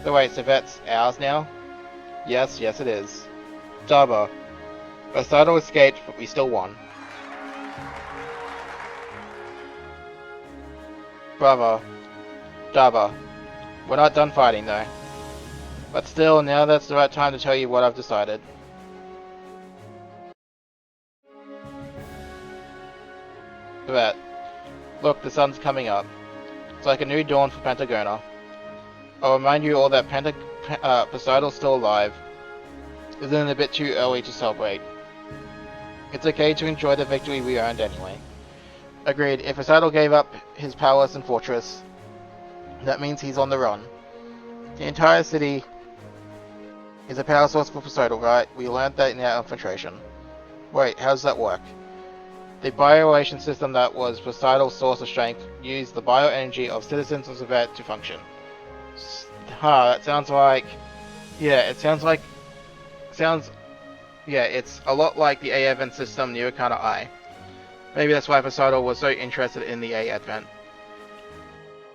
So wait, Sevet's ours now? Yes, it is. Daba. Poseidon escaped, but we still won. Bravo. Daba. We're not done fighting though. But still, now that's the right time to tell you what I've decided. Sevet. Look, the sun's coming up. It's like a new dawn for Pentagona. I'll remind you all that Poseidon's still alive. Isn't it a bit too early to celebrate? It's okay to enjoy the victory we earned anyway. Agreed, if Poseidon gave up his palace and fortress, that means he's on the run. The entire city is a power source for Poseidon, right? We learned that in our infiltration. Wait, how does that work? The bioration system that was Poseidon's source of strength used the bioenergy of citizens of Sevet to function. That sounds like... Yeah, it's a lot like the A Advent system near Arcana I. Maybe that's why Poseidon was so interested in the A Advent.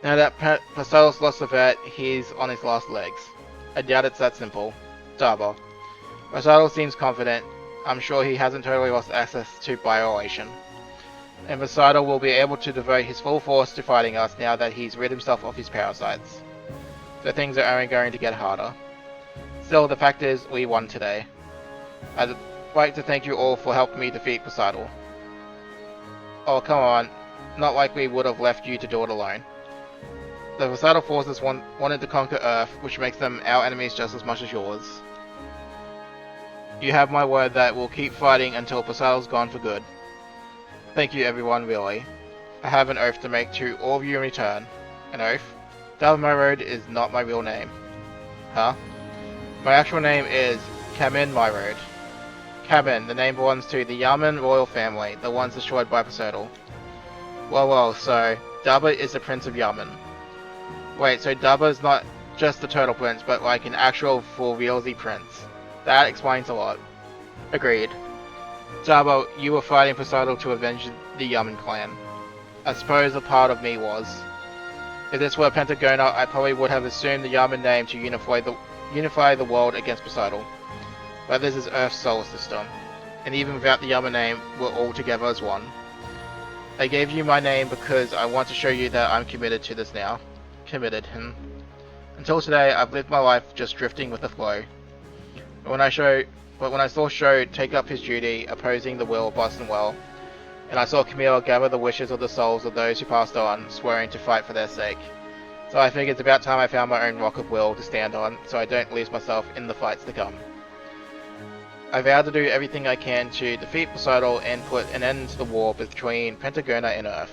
Now that Poseidon's lost Sevet, he's on his last legs. I doubt it's that simple. Daba. Poseidon seems confident. I'm sure he hasn't totally lost access to bioration. And Poseidon will be able to devote his full force to fighting us now that he's rid himself of his parasites. So things are only going to get harder. Still, the fact is, we won today. I'd like to thank you all for helping me defeat Poseidon. Oh, come on. Not like we would have left you to do it alone. The Poseidon forces wanted to conquer Earth, which makes them our enemies just as much as yours. You have my word that we'll keep fighting until Poseidon's gone for good. Thank you everyone, really. I have an oath to make to all of you in return. An oath? Down my road is not my real name. Huh? My actual name is Kamin My Road. Kamin, the name belongs to the Yaman royal family, the ones destroyed by Poseidon. Well, so Daba is the Prince of Yaman. Wait, so Daba is not just the Turtle Prince, but like an actual full realsy prince. That explains a lot. Agreed. Daba, you were fighting Poseidon to avenge the Yaman clan. I suppose a part of me was. If this were Pentagona, I probably would have assumed the Yaman name to unify the world against Poseidon. But this is Earth's solar system. and even without the Yama name, we're all together as one. I gave you my name because I want to show you that I'm committed to this now. Committed, Until today, I've lived my life just drifting with the flow. But when I saw Sho take up his duty, opposing the will of Boston Well, and I saw Camille gather the wishes of the souls of those who passed on, swearing to fight for their sake. So I figured it's about time I found my own rock of will to stand on, so I don't lose myself in the fights to come. I vow to do everything I can to defeat Poseidon and put an end to the war between Pentagona and Earth.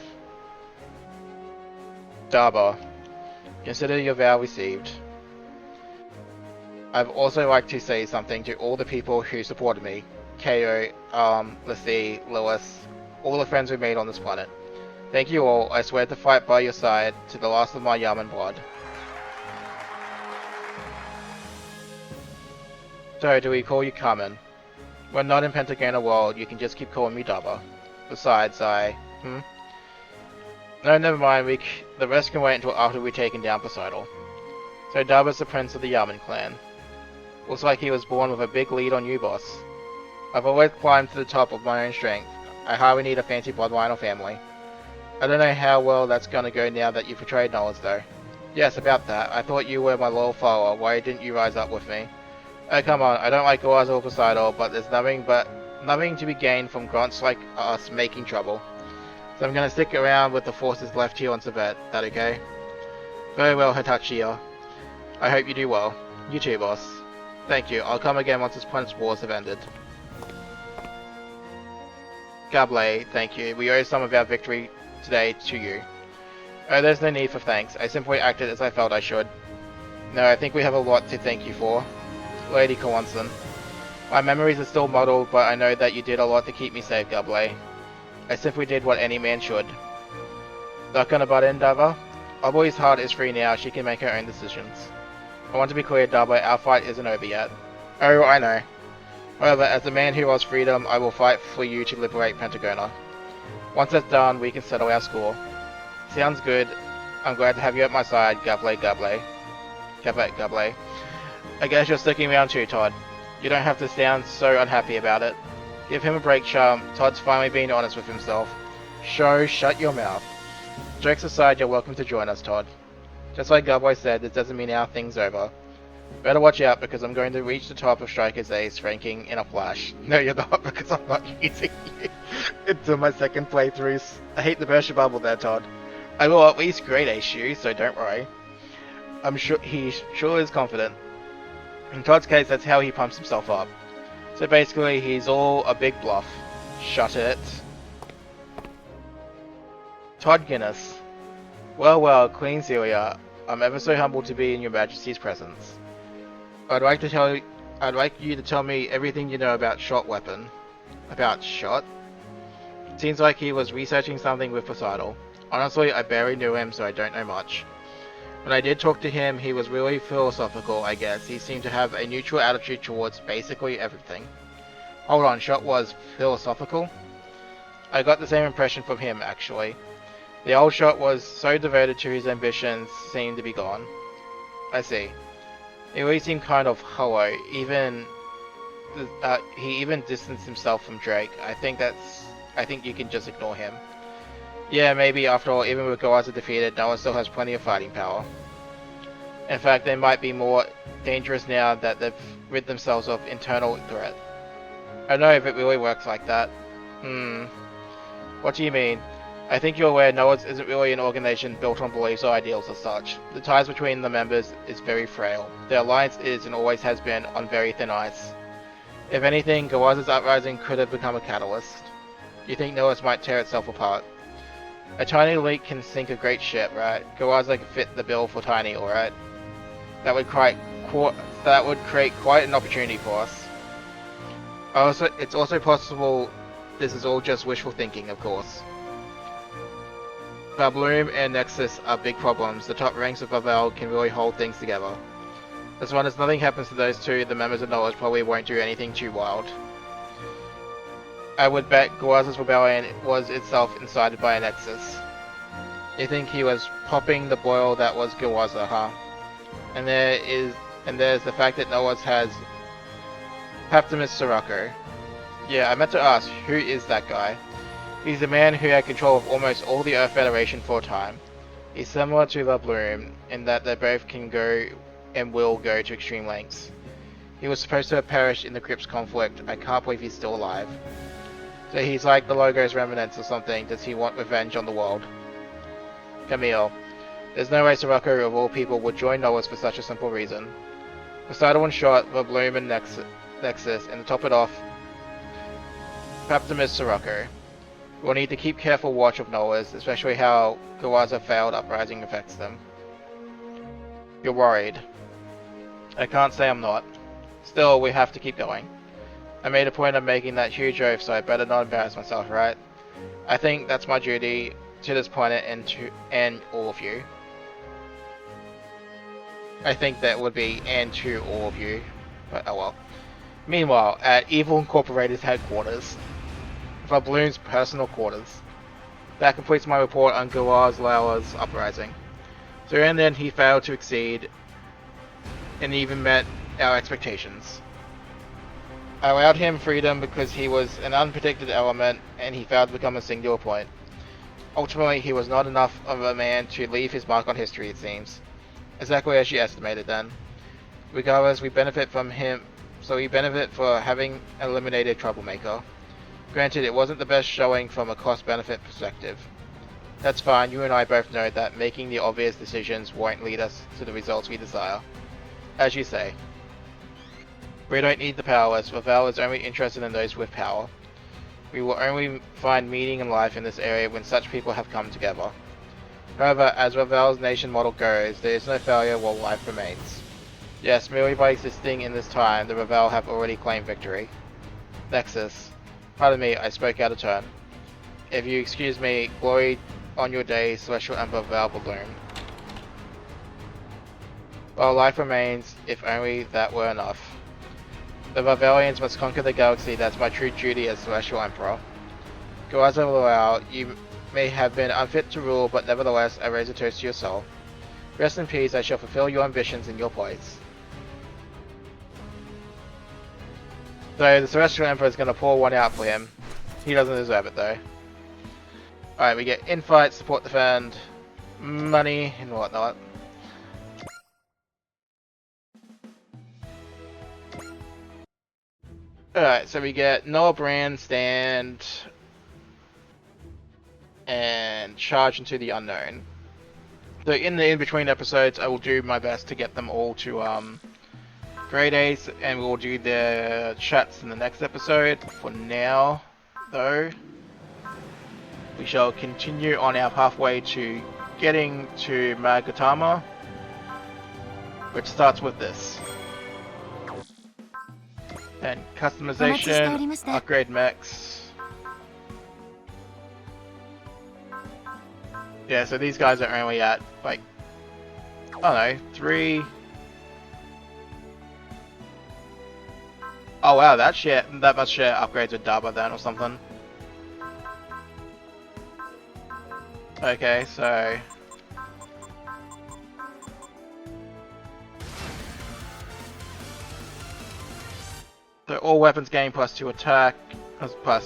Daba, consider your vow received. I'd also like to say something to all the people who supported me. KO, Lassie, Lewis, all the friends we made on this planet. Thank you all. I swear to fight by your side to the last of my Yaman blood. So, do we call you Carmen? When not in Pentagona world, you can just keep calling me Daba. Besides, No, never mind, the rest can wait until after we've taken down Poseidon. So Daba's the prince of the Yaman clan. Looks like he was born with a big lead on you, boss. I've always climbed to the top of my own strength. I hardly need a fancy bloodline or family. I don't know how well that's gonna go now that you've betrayed Knowles, though. Yes, about that. I thought you were my loyal follower. Why didn't you rise up with me? Oh, come on. I don't like Gawaz or Poseidon, but there's nothing to be gained from grunts like us making trouble. So I'm gonna stick around with the forces left here on Tibet. That okay? Very well, Hitachiya. I hope you do well. You too, boss. Thank you. I'll come again once this planet's wars have ended. Gable, thank you. We owe some of our victory today to you. Oh, there's no need for thanks. I simply acted as I felt I should. No, I think we have a lot to thank you for. Lady Kawanson. My memories are still muddled, but I know that you did a lot to keep me safe, Gable. I simply did what any man should. Not gonna butt in, Dava? Oboi's heart is free now, she can make her own decisions. I want to be clear, Dava, our fight isn't over yet. Oh, I know. However, as the man who loves freedom, I will fight for you to liberate Pentagona. Once that's done, we can settle our score. Sounds good. I'm glad to have you at my side, Gable. I guess you're sticking around too, Todd. You don't have to sound so unhappy about it. Give him a break, Charm. Todd's finally being honest with himself. Shut your mouth. Jokes aside, you're welcome to join us, Todd. Just like Gabboy said, this doesn't mean our thing's over. Better watch out, because I'm going to reach the top of Striker's Ace ranking in a flash. No, you're not, because I'm not using you until my second playthroughs. I hate the burst your bubble there, Todd. I will at least grade Ace you, so don't worry. I'm sure he sure is confident. In Todd's case, that's how he pumps himself up. So basically, he's all a big bluff. Shut it. Todd Guinness. Well, Queen Celia, I'm ever so humbled to be in your Majesty's presence. I'd like you to tell me everything you know about Shot Weapon. About Shot? Seems like he was researching something with Poseidon. Honestly, I barely knew him, so I don't know much. When I did talk to him, he was really philosophical, I guess. He seemed to have a neutral attitude towards basically everything. Hold on, Shot was philosophical? I got the same impression from him, actually. The old Shot was so devoted to his ambitions, seemed to be gone. I see. He really seemed kind of hollow, he even distanced himself from Drake. I think you can just ignore him. Yeah, maybe, after all, even with Goaza defeated, Noah still has plenty of fighting power. In fact, they might be more dangerous now that they've rid themselves of internal threat. I don't know if it really works like that. What do you mean? I think you're aware Noah's isn't really an organization built on beliefs or ideals as such. The ties between the members is very frail. Their alliance is, and always has been, on very thin ice. If anything, Goaza's uprising could have become a catalyst. You think Noah's might tear itself apart? A tiny leak can sink a great ship, right? Goaza could fit the bill for tiny, alright? That would create quite an opportunity for us. It's also possible this is all just wishful thinking, of course. Babloom and Nexus are big problems. The top ranks of Bavel can really hold things together. As long as nothing happens to those two, the members of Knowledge probably won't do anything too wild. I would bet Goaza's rebellion was itself incited by a Nexus. You think he was popping the boil that was Goaza, huh? And there's the fact that Knowledge has Paptimus Sirocco. Yeah, I meant to ask, who is that guy? He's the man who had control of almost all the Earth Federation for a time. He's similar to the Bloom in that they both can go and will go to extreme lengths. He was supposed to have perished in the Crypt's conflict. I can't believe he's still alive. So he's like the Logo's remnants or something. Does he want revenge on the world? Camille. There's no way Sirocco of all people would join Noah's for such a simple reason. For starter one shot, the Bloom and Nexus, and to top it off, Optimus Sirocco. We'll need to keep careful watch of Noah's, especially how Gawaza failed uprising affects them. You're worried. I can't say I'm not. Still, we have to keep going. I made a point of making that huge oath, so I better not embarrass myself, right? I think that's my duty to this planet and all of you. I think that would be and to all of you, but oh well. Meanwhile, at Evil Incorporated's headquarters, for Bloom's personal quarters. That completes my report on Gawaz Lawa's uprising. So in the end, he failed to exceed and even met our expectations. I allowed him freedom because he was an unpredicted element and he failed to become a singular point. Ultimately, he was not enough of a man to leave his mark on history, it seems. Exactly as you estimated then. Regardless, we benefit from him, so we benefit for having eliminated Troublemaker. Granted, it wasn't the best showing from a cost-benefit perspective. That's fine, you and I both know that making the obvious decisions won't lead us to the results we desire. As you say. We don't need the powerless, Ravel is only interested in those with power. We will only find meaning in life in this area when such people have come together. However, as Ravel's nation model goes, there is no failure while life remains. Yes, merely by existing in this time, the Ravel have already claimed victory. Nexus. Pardon me, I spoke out of turn. If you excuse me, glory on your day, Celestial Emperor Val Bloom. While life remains, if only that were enough. The Ravelians must conquer the galaxy, that's my true duty as Celestial Emperor. Gawaza Luau, you may have been unfit to rule, but nevertheless, I raise a toast to your soul. Rest in peace, I shall fulfill your ambitions in your place. So the Celestial Emperor is going to pour one out for him. He doesn't deserve it though. Alright, we get infight, support, defend, money, and whatnot. Alright, so we get Noah Brand, stand, and charge into the unknown. So in the in-between episodes, I will do my best to get them all to grade A's, and we'll do the chats in the next episode. For now, though, we shall continue on our pathway to getting to Magatama, which starts with this. And customization, upgrade mechs. Yeah, so these guys are only at, like, I don't know, 3... Oh wow, that must share upgrades with Daba then or something. Okay, so... So all weapons gain +2 attack,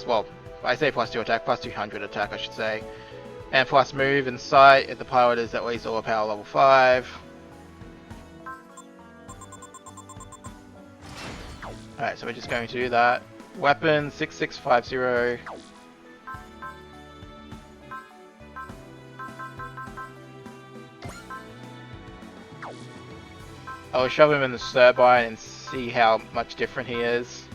well, I say +2 attack, +200 attack I should say. And plus move and sight if the pilot is at least overpower level 5. Alright, so we're just going to do that. Weapon 6650. I'll shove him in the turbine and see how much different he is.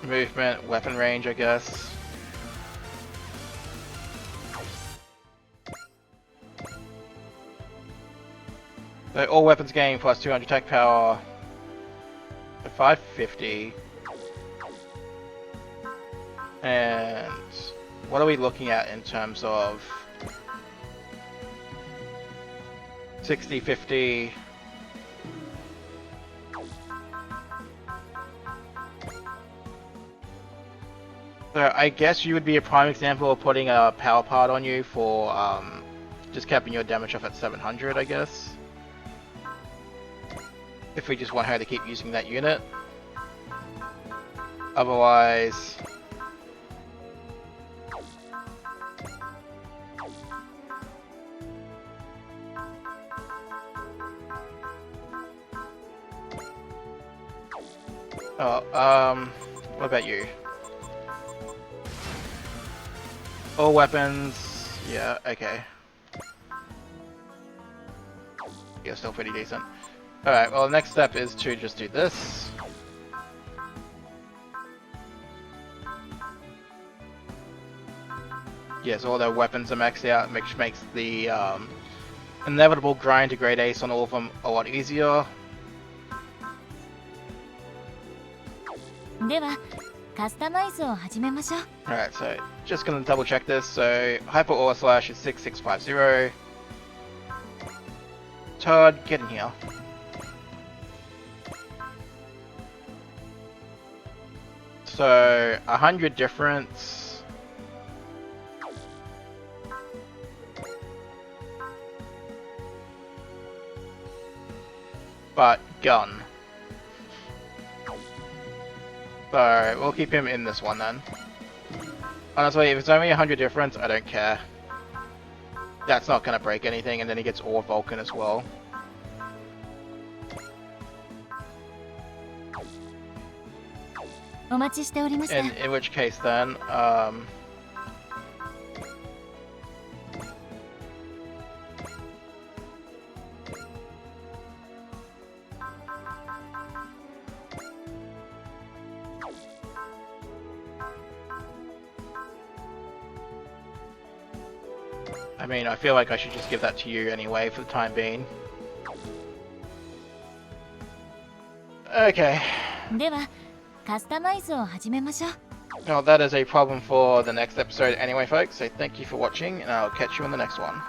Movement, weapon range, I guess. So all weapons gain +200 attack power. 550. And what are we looking at in terms of 60, 50? So I guess you would be a prime example of putting a power part on you for Just capping your damage off at 700, I guess. If we just want her to keep using that unit. Otherwise... Oh, what about you? All weapons, yeah, okay. You're still pretty decent. Alright, well, the next step is to just do this. Yes, all their weapons are maxed out, which makes the inevitable grind to grade ace on all of them a lot easier. ではカスタマイズを始めましょう。 Alright, so just gonna double check this. So Hyper Aura Slash is 6650. Todd, get in here. So 100 difference. But gun. So we'll keep him in this one then. Honestly, if it's only 100 difference, I don't care. That's not gonna break anything, and then he gets Ore Vulcan as well. In which case then, I mean, I feel like I should just give that to you anyway for the time being. Okay. ではカスタマイズを始めましょう。 Well, that is a problem for the next episode anyway, folks, so thank you for watching, and I'll catch you in the next one.